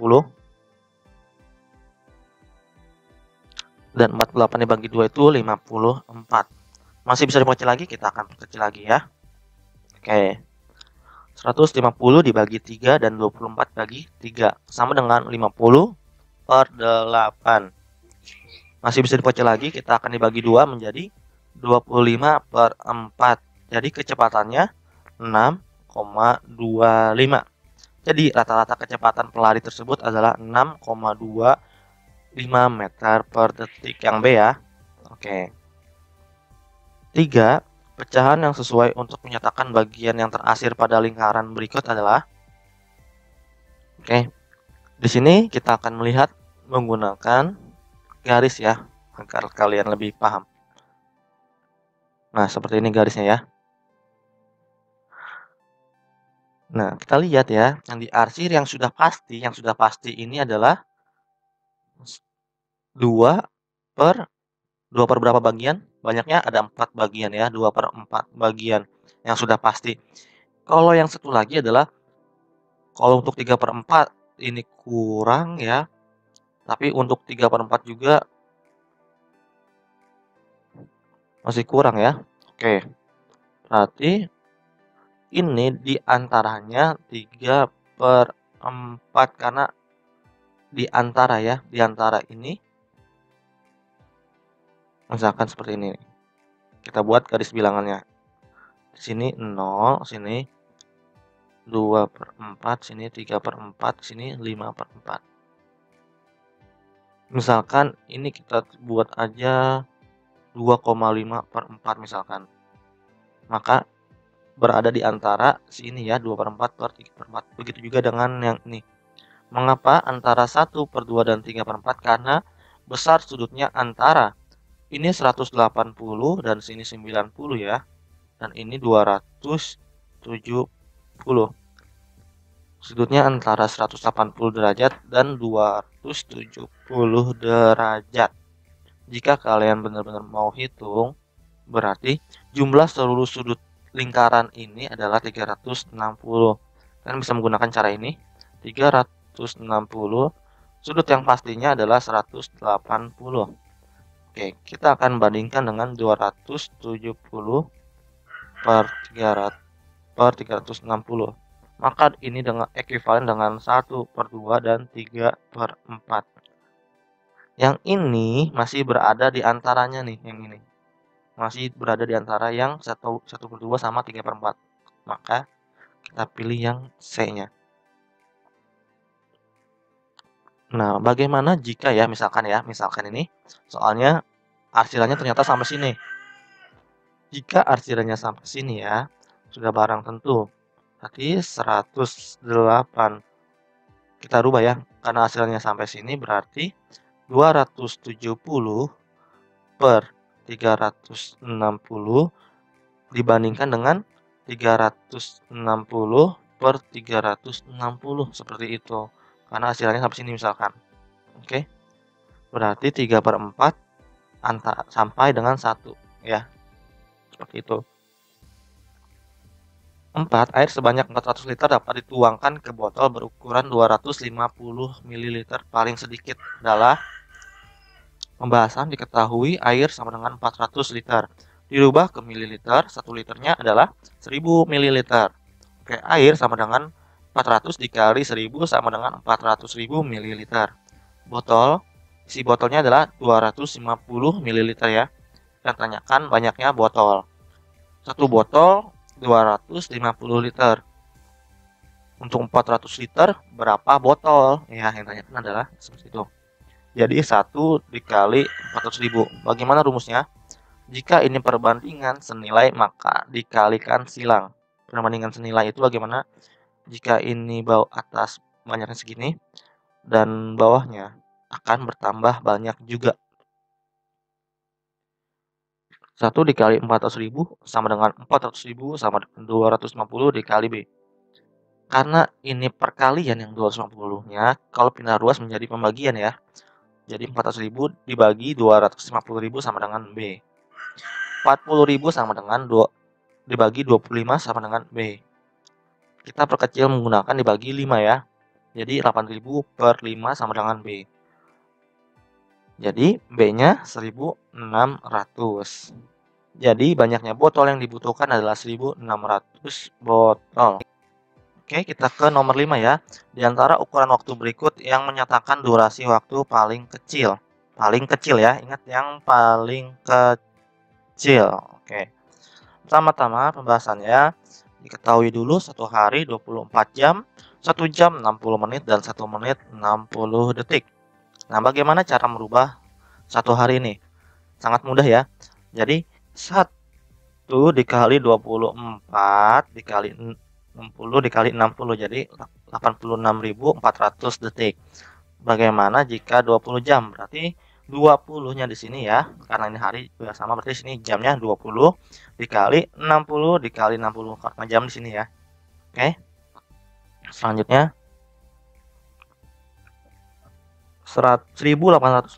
[SPEAKER 1] Dan 48 dibagi 2 itu 54. Masih bisa diperkecil lagi, kita akan perkecil lagi ya. Oke. 150 dibagi 3 dan 24 bagi 3 sama dengan 50 per 8. Masih bisa diperkecil lagi, kita akan dibagi 2 menjadi 25 per 4. Jadi kecepatannya 6,25. Jadi rata-rata kecepatan pelari tersebut adalah 6,25 meter per detik, yang B ya. Oke. 3. Pecahan yang sesuai untuk menyatakan bagian yang terasir pada lingkaran berikut adalah. Oke. Di sini kita akan melihat menggunakan garis ya, agar kalian lebih paham. Nah, seperti ini garisnya ya. Nah, kita lihat ya, yang diarsir yang sudah pasti ini adalah 2 per berapa bagian? Banyaknya ada 4 bagian ya, 2 per 4 bagian yang sudah pasti. Kalau yang satu lagi adalah, kalau untuk 3 per 4 ini kurang ya, tapi untuk 3 per 4 juga masih kurang ya. Oke, berarti ini diantaranya 3 per 4, karena diantara ya, diantara ini misalkan seperti ini. Kita buat garis bilangannya. Di sini 0, sini 2 per 4, sini 3 per 4, sini 5 per 4. Misalkan ini kita buat aja 2,5 per 4 misalkan. Maka berada di antara sini ya, 2 per 4 per 3 per 4. Begitu juga dengan yang ini. Mengapa antara 1 per 2 dan 3 per 4? Karena besar sudutnya antara ini 180 dan sini 90 ya. Dan ini 270. Sudutnya antara 180 derajat dan 270 derajat. Jika kalian benar-benar mau hitung, berarti jumlah seluruh sudut lingkaran ini adalah 360. Kalian bisa menggunakan cara ini. 360. Sudut yang pastinya adalah 180. Oke, kita akan bandingkan dengan 270 per 360. Maka ini dengan ekuivalen dengan 1 per 2 dan 3 per 4. Yang ini masih berada di antaranya nih, yang ini. Masih berada di antara yang 1 per 2 sama 3 per 4. Maka kita pilih yang C-nya. Nah, bagaimana jika ya, misalkan ini soalnya arsirannya ternyata sampai sini. Jika arsirannya sampai sini ya, sudah barang tentu. Berarti 108. Kita rubah ya, karena arsirannya sampai sini berarti 270 per 360 dibandingkan dengan 360 per 360, seperti itu. Karena hasilnya sampai sini misalkan. Oke. Berarti 3 per 4 sampai dengan 1 ya. Seperti itu. 4. Air sebanyak 400 liter dapat dituangkan ke botol berukuran 250 ml. Paling sedikit adalah pembahasan diketahui air sama dengan 400 liter. dirubah ke mililiter. 1 liternya adalah 1000 mililiter. Oke, air sama dengan 400 dikali 1000 sama dengan 400.000 mililiter. Botol, isi botolnya adalah 250 mililiter ya. Dan tanyakan banyaknya botol. Satu botol 250 liter. Untuk 400 liter berapa botol? Ya, yang tanyakan adalah seperti itu. Jadi 1 dikali 400.000. Bagaimana rumusnya? Jika ini perbandingan senilai maka dikalikan silang. Perbandingan senilai itu bagaimana? Jika ini bawah atas banyaknya segini dan bawahnya akan bertambah banyak juga. 1 dikali 400.000 sama dengan 400.000 sama dengan 250 dikali B. Karena ini perkalian yang 250-nya, kalau pindah ruas menjadi pembagian ya. Jadi 400.000 dibagi 250.000 sama dengan B. 40.000 sama dengan dibagi 25 sama dengan B. Kita perkecil menggunakan dibagi 5 ya. Jadi 8.000 per 5 sama dengan B. Jadi B-nya 1.600. Jadi banyaknya botol yang dibutuhkan adalah 1.600 botol. Oke, kita ke nomor 5 ya. Di antara ukuran waktu berikut yang menyatakan durasi waktu paling kecil. Paling kecil ya, ingat yang paling kecil. Oke. Pertama-tama pembahasannya diketahui dulu 1 hari 24 jam, 1 jam 60 menit, dan 1 menit 60 detik. Nah, bagaimana cara merubah 1 hari ini? Sangat mudah ya. Jadi 1 dikali 24 dikali 60 dikali 60, jadi 86.400 detik. Bagaimana jika 20 jam? Berarti 20-nya di sini ya. Karena ini hari juga sama, berarti sini jamnya 20 dikali 60 dikali 60 karena jam di sini ya. Oke. Selanjutnya 1.800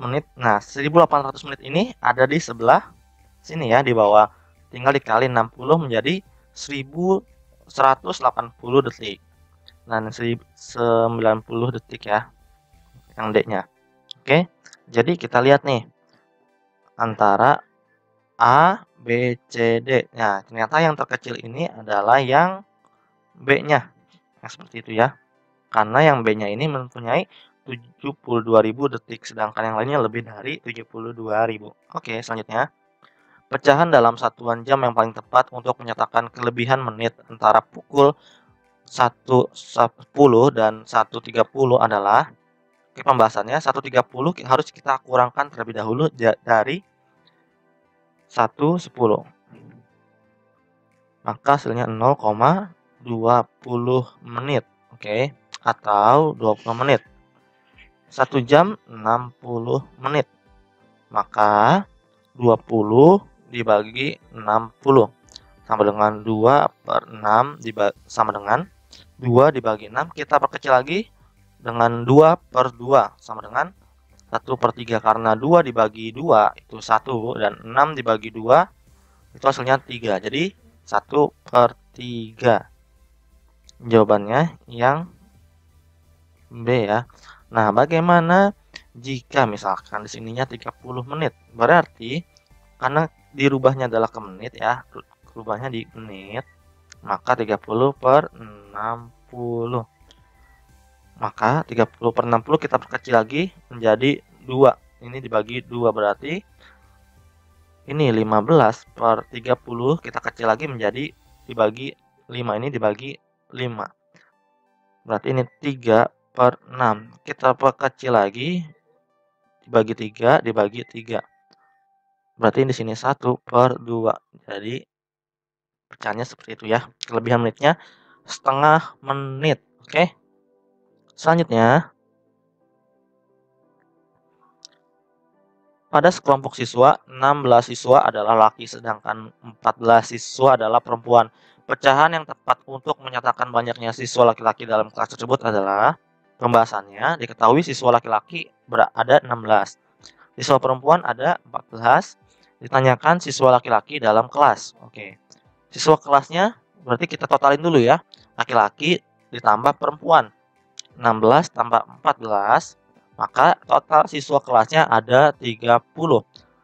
[SPEAKER 1] menit. Nah, 1.800 menit ini ada di sebelah sini ya, di bawah. Tinggal dikali 60 menjadi 1.180 detik. Nah, 90 detik ya, yang D-nya. Oke, jadi kita lihat nih antara A, B, C, D. Nah, ternyata yang terkecil ini adalah yang B-nya. Nah, seperti itu ya. Karena yang B-nya ini mempunyai 72.000 detik, sedangkan yang lainnya lebih dari 72.000. Oke, selanjutnya. Pecahan dalam satuan jam yang paling tepat untuk menyatakan kelebihan menit antara pukul 1.10 dan 1.30 adalah, pembahasannya 1.30 harus kita kurangkan terlebih dahulu dari 1.10. Maka hasilnya 0,20 menit. Oke, atau 20 menit. 1 jam 60 menit. Maka 20 dibagi 60 sama dengan 2 per 6 sama dengan 2 dibagi 6. Kita perkecil lagi dengan 2 per 2 sama dengan 1 per 3. Karena 2 dibagi 2 itu 1 dan 6 dibagi 2 itu hasilnya 3. Jadi 1 per 3. Jawabannya yang B ya. Nah, bagaimana jika misalkan di sininya 30 menit? Berarti karena dirubahnya adalah ke menit ya, rubahnya di menit, maka 30 per 60. Maka 30 per 60 kita perkecil lagi menjadi 2. Ini dibagi 2 berarti ini 15 per 30 kita kecil lagi menjadi dibagi 5. Ini dibagi 5. Berarti ini 3 per 6. Kita perkecil lagi dibagi 3 dibagi 3. Berarti di sini 1 per 2. Jadi pecahannya seperti itu ya. Kelebihan menitnya setengah menit. Oke. Selanjutnya, pada sekelompok siswa, 16 siswa adalah laki sedangkan 14 siswa adalah perempuan. Pecahan yang tepat untuk menyatakan banyaknya siswa laki-laki dalam kelas tersebut adalah, pembahasannya diketahui siswa laki-laki ada 16. Siswa perempuan ada 14. Ditanyakan siswa laki-laki dalam kelas. Oke. Siswa kelasnya berarti kita totalin dulu ya. Laki-laki ditambah perempuan. 16 tambah 14, maka total siswa kelasnya ada 30.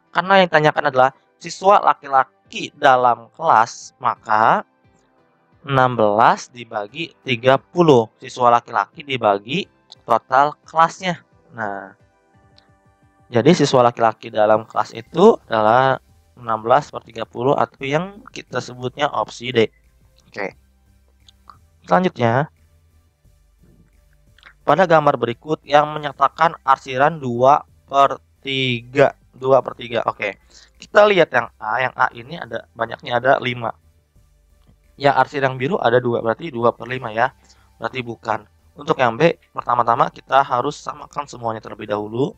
[SPEAKER 1] Karena yang ditanyakan adalah siswa laki-laki laki-laki dalam kelas, maka 16 dibagi 30. Siswa laki-laki dibagi total kelasnya. Nah, jadi siswa laki-laki dalam kelas itu adalah 16/30 atau yang kita sebutnya opsi D. Oke. Selanjutnya, pada gambar berikut yang menyatakan arsiran 2/3. 2/3. Oke. Kita lihat yang A. Yang A ini ada banyaknya ada 5. Ya, arsir yang biru ada 2, berarti 2/5 ya. Berarti bukan. Untuk yang B, pertama-tama kita harus samakan semuanya terlebih dahulu.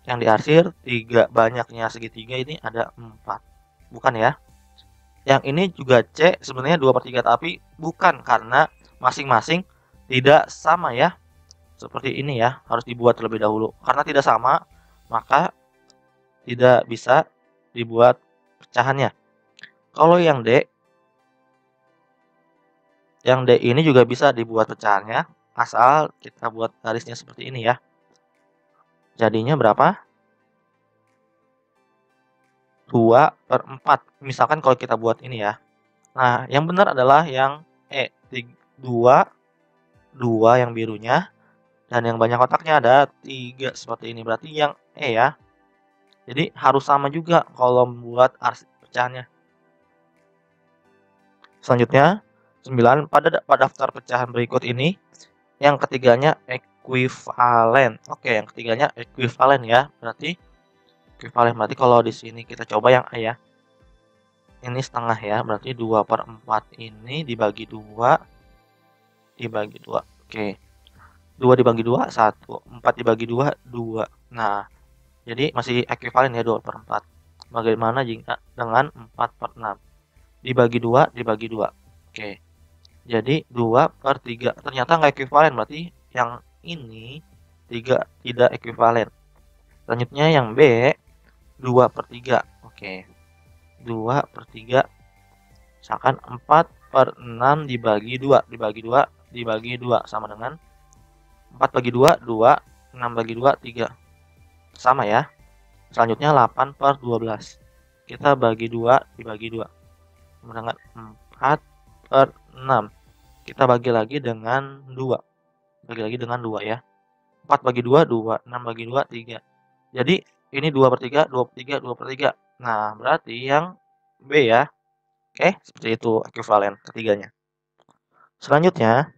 [SPEAKER 1] Yang diarsir 3, banyaknya segitiga ini ada 4. Bukan ya. Yang ini juga C, sebenarnya 2/3, tapi bukan karena masing-masing tidak sama ya. Seperti ini ya, harus dibuat terlebih dahulu. Karena tidak sama, maka tidak bisa dibuat pecahannya. Kalau yang D, ini juga bisa dibuat pecahannya, asal kita buat garisnya seperti ini ya. Jadinya berapa? 2/4. Misalkan kalau kita buat ini ya. Nah, yang benar adalah yang E. 2 yang birunya. Dan yang banyak kotaknya ada 3 seperti ini. Berarti yang E ya. Jadi harus sama juga kalau membuat pecahannya. Selanjutnya, 9. Pada daftar pecahan berikut ini, yang ketiganya ekuivalen. Oke, yang ketiganya ekuivalen ya. Berarti ekuivalen. Berarti kalau di sini kita coba yang A ya. Ini setengah ya. Berarti 2/4 ini dibagi 2. Dibagi 2. Oke. 2 dibagi 2, 1. 4 dibagi 2, 2. Nah, jadi masih ekuivalen ya 2/4. Bagaimana jika dengan 4/6? Dibagi 2, dibagi 2. Oke. Jadi 2/3. Ternyata nggak ekuivalen, berarti yang ini tidak ekuivalen. Selanjutnya yang B, 2/3. Oke. 2/3. Misalkan 4/6 dibagi 2. Dibagi 2, dibagi 2. Sama dengan 4 bagi 2, 2. 6 bagi 2, 3. Sama ya. Selanjutnya 8/12. Kita bagi 2, dibagi 2. Sama dengan 4/6. Kita bagi lagi dengan 2. Bagi lagi dengan 2 ya. 4 bagi 2, 2. 6 bagi 2, 3. Jadi ini 2/3, 2/3, 2/3. Nah, berarti yang B ya. Oke, seperti itu ekuivalen ketiganya. Selanjutnya,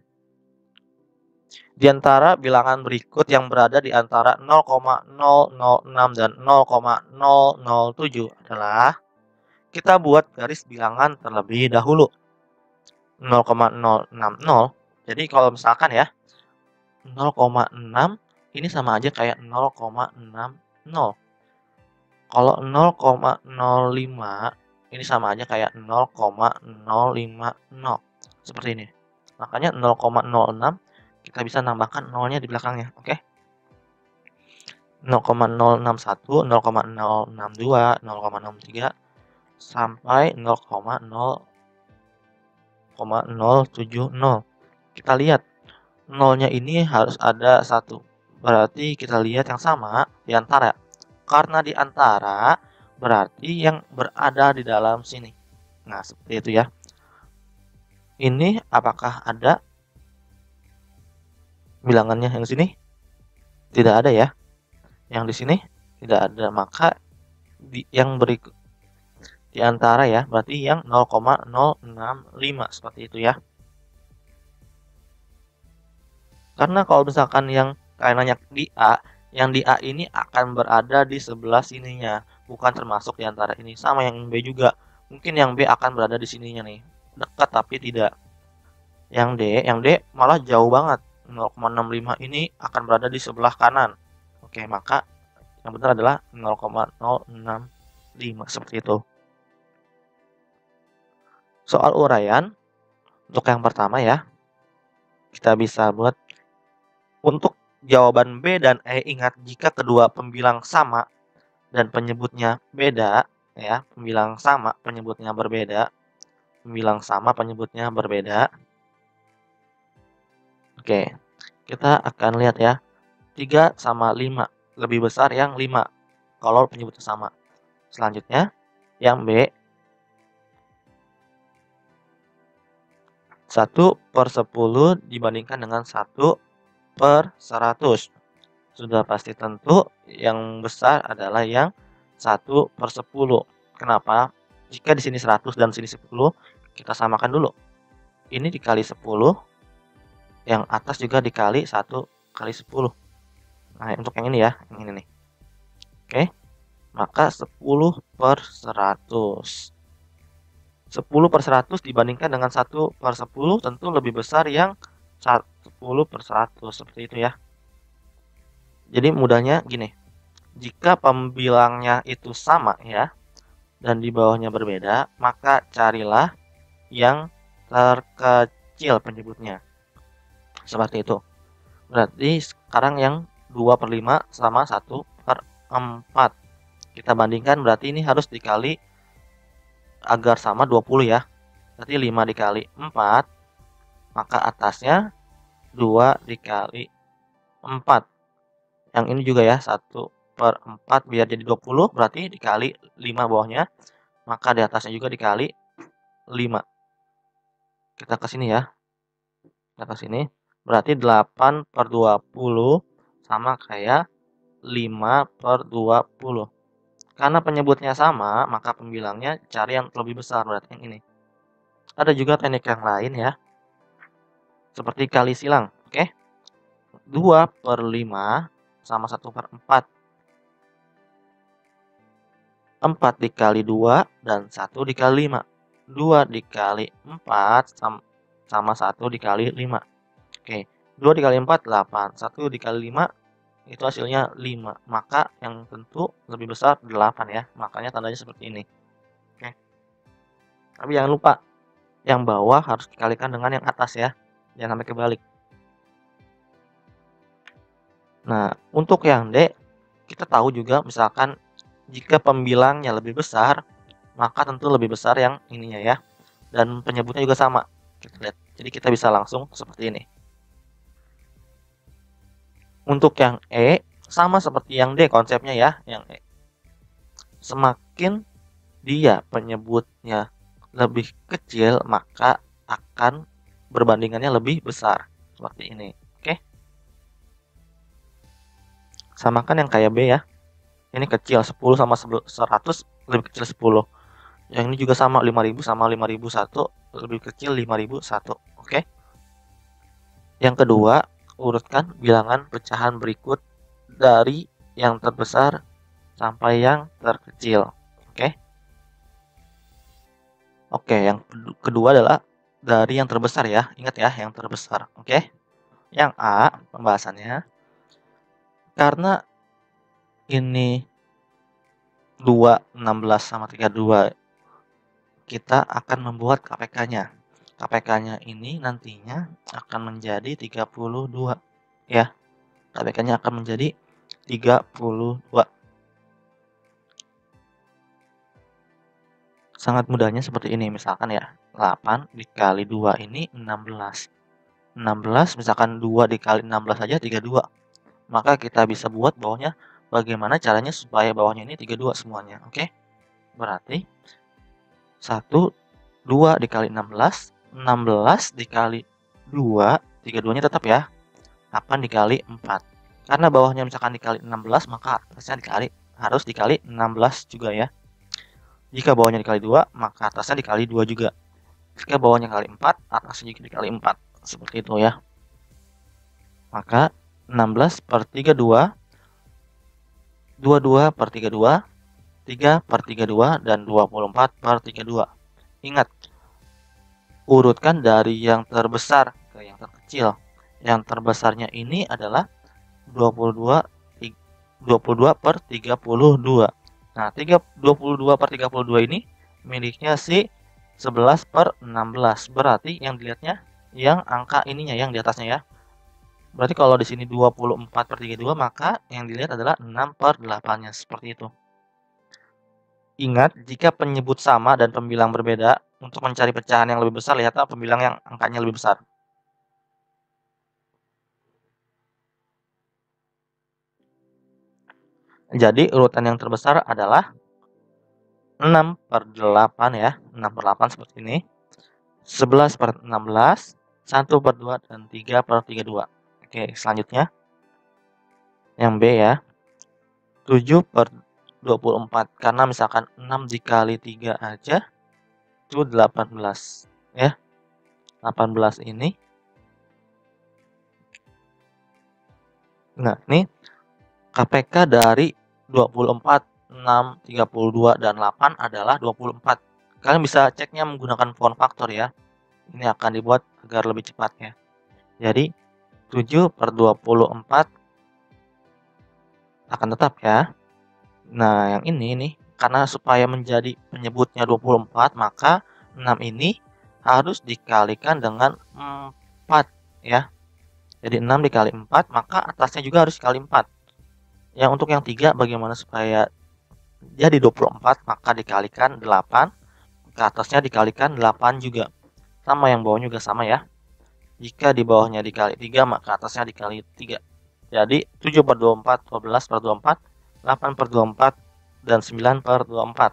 [SPEAKER 1] di antara bilangan berikut yang berada di antara 0,006 dan 0,007 adalah kita buat garis bilangan terlebih dahulu. 0,060. Jadi kalau misalkan ya 0,6 ini sama aja kayak 0,60. Kalau 0,05 ini sama aja kayak 0,050. Seperti ini. Makanya 0,06 kita bisa nambahkan nolnya di belakangnya, oke? 0,061, 0,062, 0,63 sampai 0,070. Kita lihat nolnya ini harus ada 1. Berarti kita lihat yang sama di antara. Karena di antara berarti yang berada di dalam sini. Nah, seperti itu ya. Ini apakah ada bilangannya yang sini? Tidak ada ya. Yang di sini tidak ada, maka yang berikut di antara ya, berarti yang 0,065 seperti itu ya. Karena kalau misalkan yang kalian nanya di A, yang di A ini akan berada di sebelah sininya, bukan termasuk di antara ini. Sama yang B juga. Mungkin yang B akan berada di sininya nih. Dekat tapi tidak. Yang D malah jauh banget. 0,65 ini akan berada di sebelah kanan. Oke, maka yang benar adalah 0,065 seperti itu. Soal uraian untuk yang pertama ya. Kita bisa buat untuk jawaban B dan E, ingat jika kedua pembilang sama dan penyebutnya beda ya, pembilang sama penyebutnya berbeda. Pembilang sama penyebutnya berbeda. Oke. Kita akan lihat ya. 3 sama 5. Lebih besar yang 5 kalau penyebutnya sama. Selanjutnya, yang B, 1/10 dibandingkan dengan 1/100. Sudah pasti tentu yang besar adalah yang 1/10. Kenapa? Jika di sini 100 dan sini 10, kita samakan dulu. Ini dikali 10, yang atas juga dikali 1 kali 10. Nah, untuk yang ini ya, yang ini nih. Oke, maka 10/100. 10/100 dibandingkan dengan 1/10 tentu lebih besar yang 10/100, seperti itu ya. Jadi mudahnya gini, jika pembilangnya itu sama ya, dan di bawahnya berbeda, maka carilah yang terkecil penyebutnya. Seperti itu. Berarti sekarang yang 2/5 sama 1/4. Kita bandingkan, berarti ini harus dikali agar sama 20 ya. Berarti 5 dikali 4, maka atasnya 2 dikali 4. Yang ini juga ya, 1/4 biar jadi 20, berarti dikali 5 bawahnya, maka di atasnya juga dikali 5. Kita ke sini ya. Kita ke sini. Berarti 8/20 sama kayak 5/20. Karena penyebutnya sama, maka pembilangnya cari yang lebih besar, berarti yang ini. Ada juga teknik yang lain ya, seperti kali silang. Oke, 2/5 sama 1/4. 4 dikali 2 dan 1 dikali 5. 2 dikali 4 sama 1 dikali 5. Oke, 2 dikali 4, 8. 1 dikali 5, itu hasilnya 5. Maka yang tentu lebih besar 8 ya. Makanya tandanya seperti ini. Oke. Tapi jangan lupa, yang bawah harus dikalikan dengan yang atas ya. Jangan sampai kebalik. Nah, untuk yang D, kita tahu juga misalkan jika pembilangnya lebih besar, maka tentu lebih besar yang ininya ya. Dan penyebutnya juga sama. Kita lihat. Jadi kita bisa langsung seperti ini. Untuk yang E, sama seperti yang D konsepnya ya. Yang E, semakin dia penyebutnya lebih kecil, maka akan berbandingannya lebih besar. Seperti ini. Oke. Samakan yang kayak B ya. Ini kecil, 10 sama 100 lebih kecil 10. Yang ini juga sama, 5000 sama 5001 lebih kecil 5001. Oke. Yang kedua, urutkan bilangan pecahan berikut dari yang terbesar sampai yang terkecil. Oke. Oke, yang kedua adalah dari yang terbesar ya. Ingat ya, yang terbesar. Oke. Yang A, pembahasannya. Karena ini 2, 16 sama 32, kita akan membuat KPK-nya. KPK-nya ini nantinya akan menjadi 32 ya. KPK-nya akan menjadi 32. Sangat mudahnya seperti ini, misalkan ya, 8 dikali 2 ini 16. 16 misalkan 2 dikali 16 saja 32. Maka kita bisa buat bawahnya bagaimana caranya supaya bawahnya ini 32 semuanya. Oke. Berarti 1 2 dikali 16, 16 dikali 2, 32-nya tetap ya. 8 dikali 4. Karena bawahnya misalkan dikali 16, maka atasnya harus dikali 16 juga ya. Jika bawahnya dikali 2, maka atasnya dikali 2 juga. Jika bawahnya kali 4, atasnya juga dikali 4. Seperti itu ya. Maka 16/32, 22/32, 3/32, dan 24/32. Ingat, urutkan dari yang terbesar ke yang terkecil. Yang terbesarnya ini adalah 22/32. Nah, 22/32 ini miliknya si 11/16. Berarti yang dilihatnya yang angka ininya, yang di atasnya ya. Berarti kalau di sini 24/32, maka yang dilihat adalah 6/8-nya, seperti itu. Ingat, jika penyebut sama dan pembilang berbeda, untuk mencari pecahan yang lebih besar, lihatlah pembilang yang angkanya lebih besar. Jadi urutan yang terbesar adalah 6/8 ya, 6/8 seperti ini. 11 per 16, 1 per 2, dan 3 per 32. Oke, selanjutnya yang B ya, 7 per 24. Karena misalkan 6 dikali 3 aja, itu 18. Ya, 18 ini. Nah, ini KPK dari 24, 6, 32, dan 8 adalah 24. Kalian bisa ceknya menggunakan form faktor ya. Ini akan dibuat agar lebih cepat ya. Jadi 7 per 24 akan tetap ya. Nah, yang ini nih, karena supaya menjadi penyebutnya 24, maka 6 ini harus dikalikan dengan 4 ya. Jadi 6 dikali 4, maka atasnya juga harus dikali 4. Yang untuk yang 3, bagaimana supaya jadi 24, maka dikalikan 8, ke atasnya dikalikan 8 juga. Sama yang bawahnya juga sama ya. Jika di bawahnya dikali 3, maka atasnya dikali 3. Jadi 7 per 24, 12 per 24, 8 per 24, dan 9 per 24.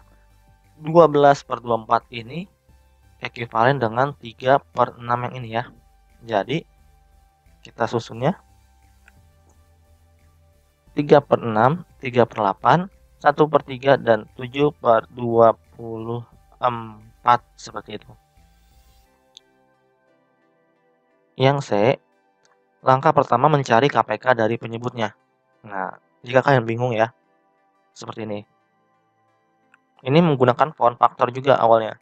[SPEAKER 1] 12 per 24 ini ekuivalen dengan 3 per 6 yang ini ya. Jadi kita susunnya 3 per 6, 3 per 8, 1 per 3, dan 7 per 24 seperti itu. Yang C, langkah pertama mencari KPK dari penyebutnya. Nah, jika kalian bingung ya, seperti ini. Ini menggunakan form faktor juga awalnya.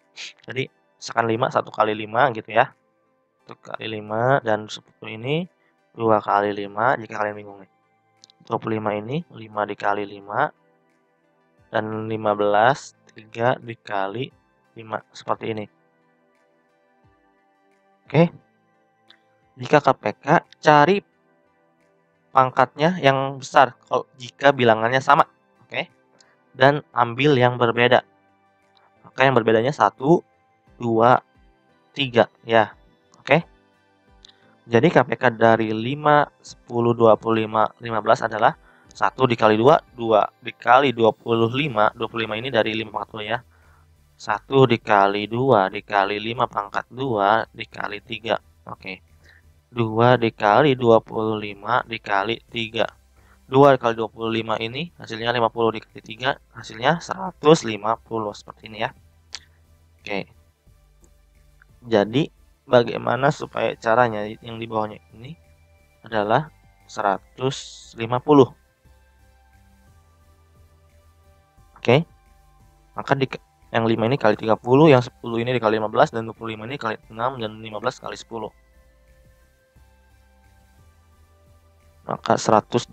[SPEAKER 1] Jadi, misalkan 5, 1 kali 5 gitu ya. 1 kali 5, dan 10 ini 2 kali 5, jika kalian bingung nih. 25 ini 5 dikali 5, dan 15, 3 dikali 5, seperti ini. Oke. Jika KPK, cari pangkatnya yang besar kalau jika bilangannya sama. Oke. Dan ambil yang berbeda. Maka yang berbedanya 1, 2, 3 ya. Oke. Jadi KPK dari 5, 10, 25, 15 adalah 1 dikali 2, 2 dikali 25, 25 ini dari 5 pangkat 2 ya. 1 dikali 2 dikali 5 pangkat 2 dikali 3. Oke. 2 dikali 25 dikali 3. 2 dikali 25 ini hasilnya 50 dikali 3, hasilnya 150. Seperti ini ya. Oke. Jadi bagaimana supaya caranya yang di bawahnya ini adalah 150. Oke. Maka yang 5 ini kali 30, yang 10 ini dikali 15, dan 25 ini kali 6, dan 15 kali 10. Maka 120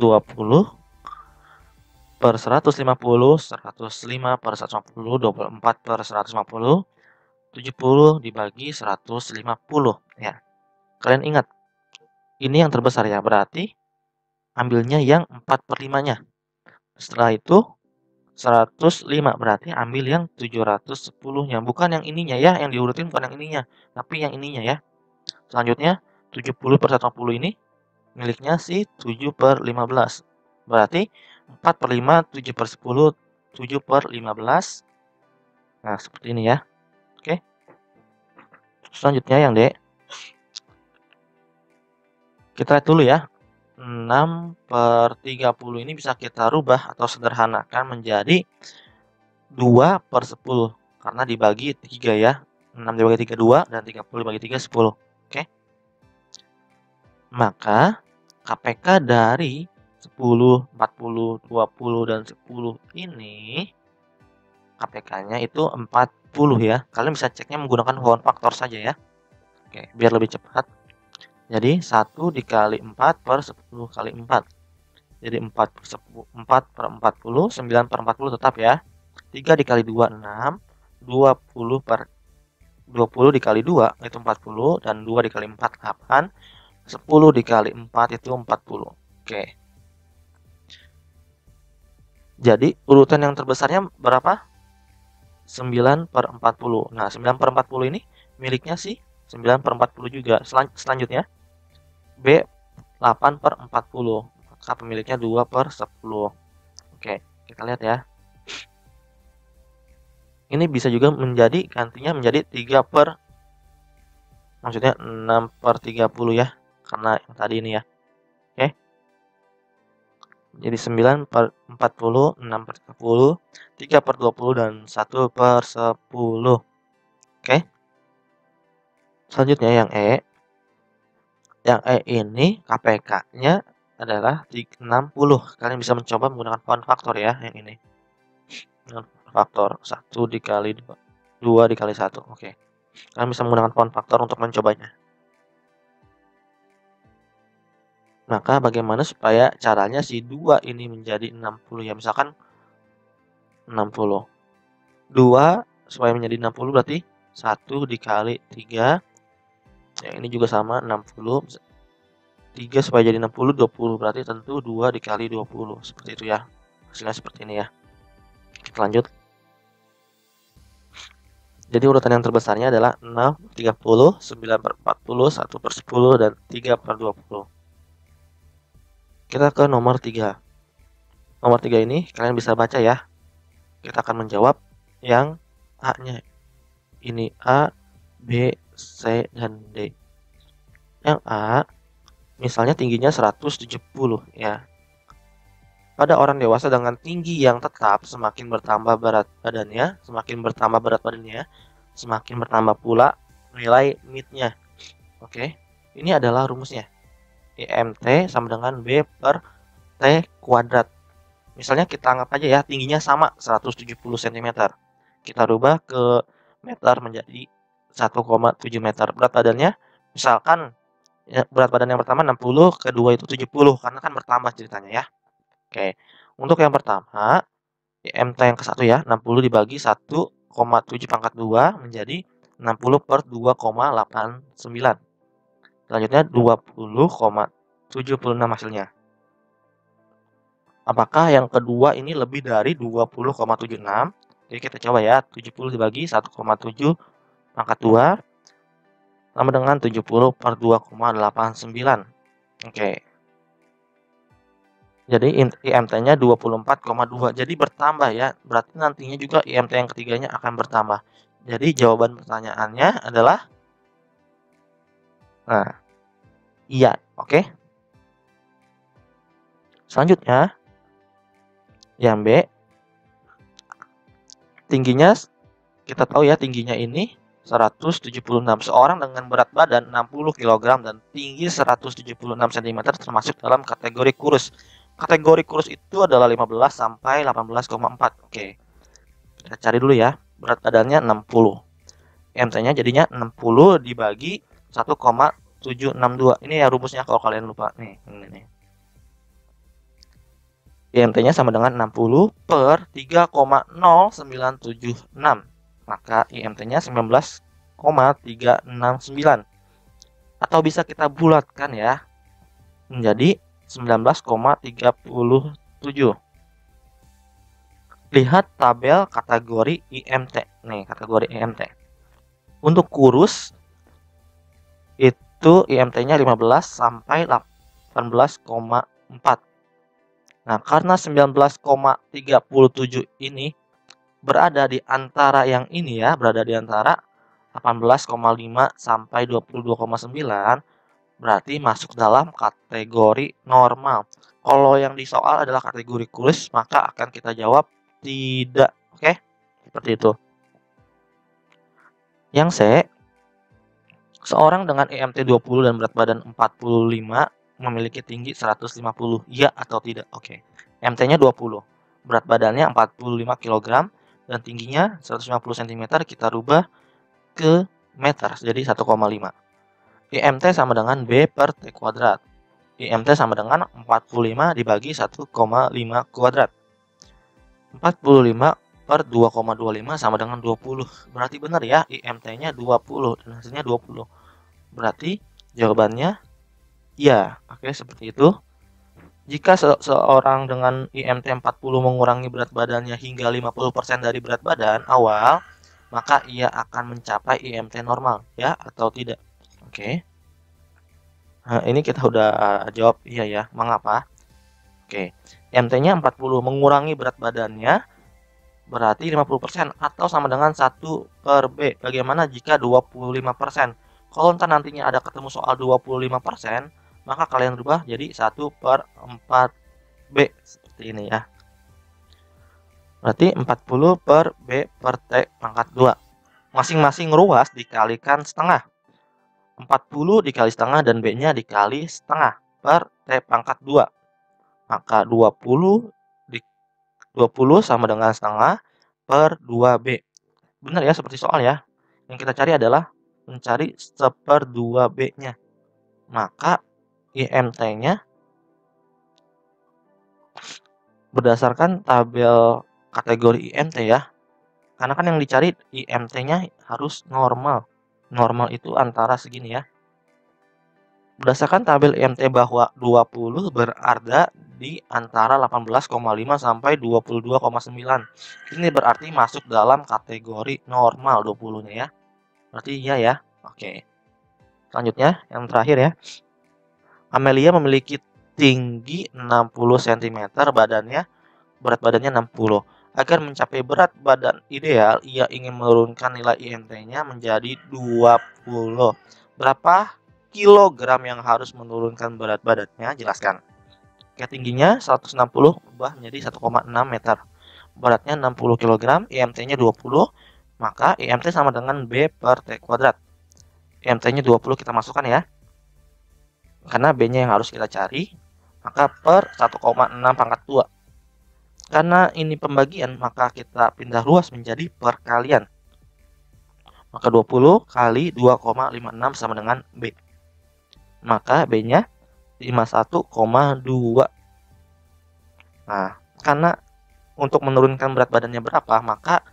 [SPEAKER 1] per 150, 105 per 150, 24 per 150, 70 dibagi 150 ya. Kalian ingat, ini yang terbesar ya, berarti ambilnya yang 4 per 5-nya. Setelah itu 105, berarti ambil yang 710-nya, bukan yang ininya ya, yang diurutin bukan yang ininya, tapi yang ininya ya. Selanjutnya 70 per 150 ini miliknya si 7 per 15. Berarti 4 per 5, 7 per 10, 7 per 15. Nah, seperti ini ya. Oke. Selanjutnya yang D. Kita lihat dulu ya. 6 per 30 ini bisa kita rubah atau sederhanakan menjadi 2 per 10. Karena dibagi 3 ya. 6 dibagi 3, 2. Dan 30 dibagi 3, 10. Oke. Maka KPK dari 10, 40, 20, dan 10 ini KPK-nya itu 40 ya. Kalian bisa ceknya menggunakan form faktor saja ya. Oke, biar lebih cepat. Jadi 1 dikali 4 per 10 kali 4. Jadi 4 per 40, 9 per 40 tetap ya. 3 dikali 2, 6. 20 per 20 dikali 2 itu 40. Dan 2 dikali 4, 8. 10 dikali 4 itu 40. Oke. Jadi urutan yang terbesarnya berapa? 9 per 40. Nah, 9 per 40 ini miliknya sih 9 per 40 juga. Selanjutnya B 8 per 40. Maka pemiliknya 2 per 10. Oke, kita lihat ya. Ini bisa juga gantinya menjadi 3 per Maksudnya 6/30 ya, karena yang tadi ini ya. Oke. Jadi 9/40, 6/30, 3/20 dan 1/10. Oke. Selanjutnya yang E. Yang E ini KPK-nya adalah 60. Kalian bisa mencoba menggunakan pound faktor ya yang ini. Dengan faktor 1 dikali 2 dikali 1. Oke. Kalian bisa menggunakan pound faktor untuk mencobanya. Maka bagaimana supaya caranya si 2 ini menjadi 60 ya, misalkan 60. 2 supaya menjadi 60 berarti 1 dikali 3. Yang ini juga sama 60. 3 supaya jadi 60, 20. Berarti tentu 2 dikali 20. Seperti itu ya. Hasilnya seperti ini ya. Kita lanjut. Jadi urutan yang terbesarnya adalah 6/30, 9/40, 1/10, dan 3/20. Kita ke nomor 3. Nomor 3 ini kalian bisa baca ya. Kita akan menjawab yang A-nya. Ini A, B, C, dan D. Yang A, misalnya tingginya 170 ya. Pada orang dewasa dengan tinggi yang tetap, semakin bertambah berat badannya, semakin bertambah pula nilai MID-nya. Oke, ini adalah rumusnya. IMT sama dengan B per T kuadrat. Misalnya kita anggap aja ya, tingginya sama 170 cm. Kita rubah ke meter menjadi 1,7 meter. Berat badannya, misalkan ya, berat badan yang pertama 60, kedua itu 70, karena kan bertambah ceritanya ya. Oke, untuk yang pertama, IMT yang ke-1 ya, 60 dibagi 1,7 pangkat 2 menjadi 60/2,89. Selanjutnya 20,76 hasilnya. Apakah yang kedua ini lebih dari 20,76? Jadi kita coba ya, 70 dibagi 1,7 pangkat 2 sama dengan 70/2,89. Oke. Jadi IMT-nya 24,2. Jadi bertambah ya. Berarti nantinya juga IMT yang ketiganya akan bertambah. Jadi jawaban pertanyaannya adalah iya, oke. Selanjutnya yang B, tingginya kita tahu ya, tingginya ini 176. Seorang dengan berat badan 60 kg dan tinggi 176 cm termasuk dalam kategori kurus. Kategori kurus itu adalah 15 sampai 18,4. Oke. Kita cari dulu ya. Berat badannya 60. IMT-nya jadinya 60 dibagi 1,762. Ini ya rumusnya kalau kalian lupa. Nih, ini nih. IMT-nya sama dengan 60 per 3,0976. Maka IMT-nya 19,369. Atau bisa kita bulatkan ya menjadi 19,37. Lihat tabel kategori IMT. Nih, kategori IMT. Untuk kurus itu IMT-nya 15 sampai 18,4. Nah, karena 19,37 ini berada di antara yang ini ya, berada di antara 18,5 sampai 22,9, berarti masuk dalam kategori normal. Kalau yang di soal adalah kategori kurus, maka akan kita jawab tidak. Oke, seperti itu. Yang C, seorang dengan IMT 20 dan berat badan 45 memiliki tinggi 150, ya atau tidak? Oke. IMT-nya 20, berat badannya 45 kg dan tingginya 150 cm, kita rubah ke meter jadi 1,5. IMT sama dengan B per T kuadrat. IMT sama dengan 45 dibagi 1,5 kuadrat. 45 per 2,25 sama dengan 20. Berarti benar ya, IMT-nya 20 dan hasilnya 20. Berarti jawabannya ya. Oke, seperti itu. Jika seorang dengan IMT 40 mengurangi berat badannya hingga 50% dari berat badan awal, maka ia akan mencapai IMT normal, ya atau tidak? Oke. Nah, ini kita udah jawab iya ya. Mengapa? Oke. IMT-nya 40 mengurangi berat badannya berarti 50% atau sama dengan 1 per B. Bagaimana jika 25%? Kalau ntar nantinya ada ketemu soal 25%, maka kalian rubah jadi 1/4B seperti ini ya. Berarti 40 per B per T pangkat 2. Masing-masing ruas dikalikan setengah. 40 dikali setengah dan B-nya dikali setengah per T pangkat 2. Maka 20 sama dengan setengah per 2B. Benar ya, seperti soal ya. Yang kita cari adalah mencari 1/2B-nya. Maka IMT-nya berdasarkan tabel kategori IMT ya. Karena kan yang dicari IMT-nya harus normal. Normal itu antara segini ya. Berdasarkan tabel IMT bahwa 20 berada di antara 18,5 sampai 22,9. Ini berarti masuk dalam kategori normal 20-nya ya. Berarti iya ya. Oke. Selanjutnya yang terakhir ya. Amelia memiliki tinggi 60 cm, berat badannya 60. Agar mencapai berat badan ideal, ia ingin menurunkan nilai IMT-nya menjadi 20. Berapa kilogram yang harus menurunkan berat badannya? Jelaskan. Oke, tingginya 160 ubah menjadi 1,6 meter. Beratnya 60 kg, IMT-nya 20, maka IMT sama dengan B per T kuadrat. IMT-nya 20 kita masukkan ya. Karena B-nya yang harus kita cari, maka per 1,6 pangkat 2. Karena ini pembagian, maka kita pindah ruas menjadi perkalian. Maka 20 kali 2,56 sama dengan B. Maka B-nya 51,2. Nah, karena untuk menurunkan berat badannya berapa, maka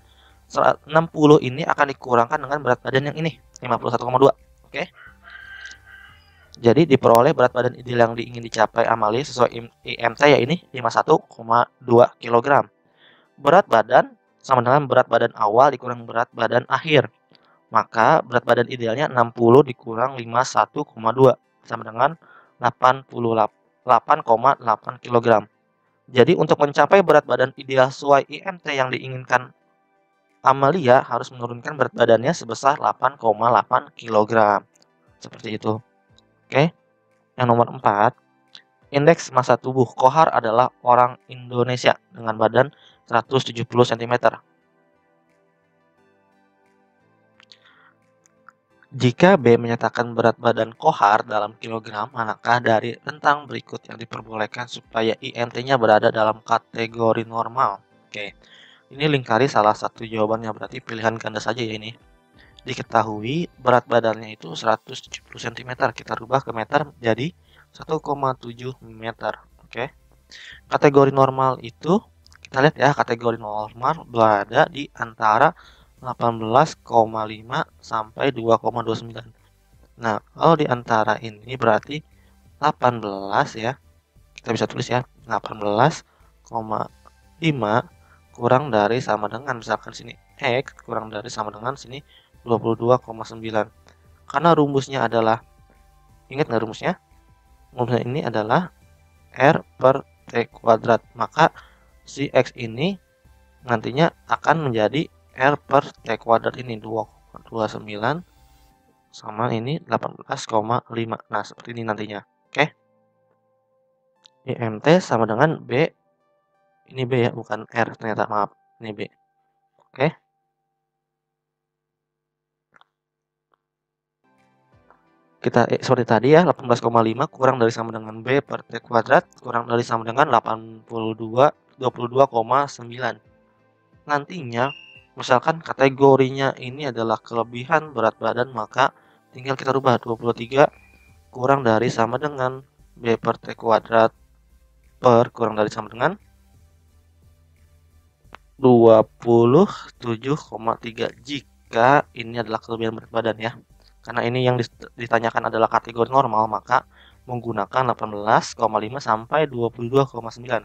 [SPEAKER 1] 60 ini akan dikurangkan dengan berat badan yang ini, 51,2. Oke. Jadi diperoleh berat badan ideal yang ingin dicapai Amalia sesuai IMT ya ini 51,2 kg. Berat badan sama dengan berat badan awal dikurang berat badan akhir. Maka berat badan idealnya 60 dikurang 51,2 sama dengan 88,8 kg. Jadi untuk mencapai berat badan ideal sesuai IMT yang diinginkan Amalia harus menurunkan berat badannya sebesar 8,8 kg. Seperti itu. Oke. Yang nomor 4, indeks massa tubuh Kohar adalah orang Indonesia dengan badan 170 cm. Jika B menyatakan berat badan Kohar dalam kilogram, manakah dari rentang berikut yang diperbolehkan supaya IMT-nya berada dalam kategori normal? Oke, ini lingkari salah satu jawabannya, berarti pilihan ganda saja ya ini. Diketahui berat badannya itu 170 cm, kita rubah ke meter jadi 1,7 meter. Oke. Kategori normal itu kita lihat ya, kategori normal berada di antara 18,5 sampai 2,29. Nah, kalau di antara ini berarti 18 ya. Kita bisa tulis ya, 18,5 kurang dari sama dengan, misalkan sini X kurang dari sama dengan sini 22,9. Karena rumusnya adalah, ingat nggak rumusnya? Rumusnya ini adalah R per T kuadrat. Maka si X ini nantinya akan menjadi R per T kuadrat ini 2,29 sama ini 18,5. Nah, seperti ini nantinya. Oke. IMT sama dengan B. Ini B ya, bukan R ternyata, maaf. Ini B. Oke. Kita seperti tadi ya, 18,5 kurang dari sama dengan B per T kuadrat kurang dari sama dengan 22,9. Nantinya misalkan kategorinya ini adalah kelebihan berat badan, maka tinggal kita rubah 23 kurang dari sama dengan B per T kuadrat per kurang dari sama dengan 27,3 jika ini adalah kelebihan berat badan ya. Karena ini yang ditanyakan adalah kategori normal, maka menggunakan 18,5 sampai 22,9.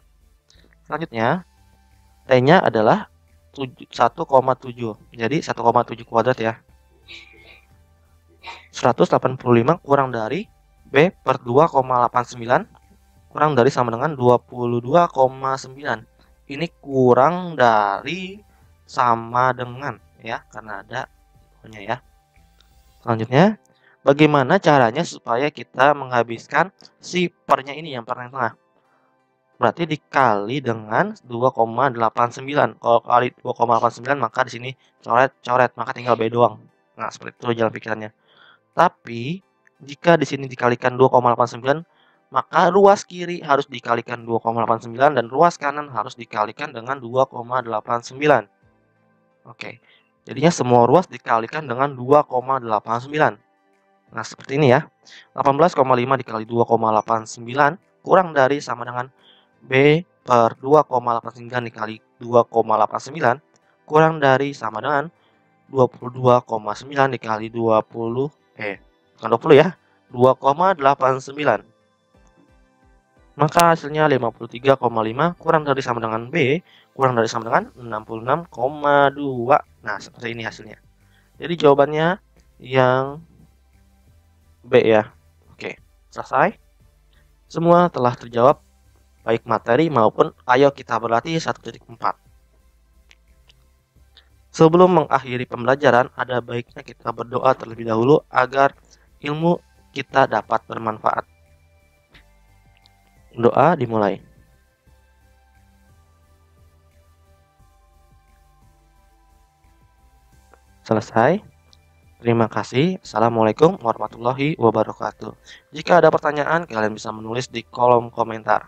[SPEAKER 1] Selanjutnya, T-nya adalah 1,7. Jadi 1,7 kuadrat ya. 185 kurang dari B per 2,89 kurang dari sama dengan 22,9. Ini kurang dari sama dengan ya, karena ada ya. Selanjutnya, Bagaimana caranya supaya kita menghabiskan si pernya ini yang per yang tengah? Berarti dikali dengan 2,89. Kalau kali 2,89 maka di sini coret-coret, maka tinggal B doang. Nah, seperti itu jalan pikirannya. Tapi jika di sini dikalikan 2,89, maka ruas kiri harus dikalikan 2,89 dan ruas kanan harus dikalikan dengan 2,89. Oke. Jadinya semua ruas dikalikan dengan 2,89. Nah, seperti ini ya. 18,5 dikali 2,89 kurang dari sama dengan B per 2,89 dikali 2,89 kurang dari sama dengan 22,9 dikali 20 bukan 20 ya, 2,89. Maka hasilnya 53,5 kurang dari sama dengan B kurang dari sama dengan 66,2. Nah, seperti ini hasilnya. Jadi jawabannya yang B ya. Oke, selesai. Semua telah terjawab, baik materi maupun ayo kita berlatih 1.4. Sebelum mengakhiri pembelajaran, ada baiknya kita berdoa terlebih dahulu agar ilmu kita dapat bermanfaat. Doa dimulai. Selesai. Terima kasih. Assalamualaikum warahmatullahi wabarakatuh. Jika ada pertanyaan, kalian bisa menulis di kolom komentar.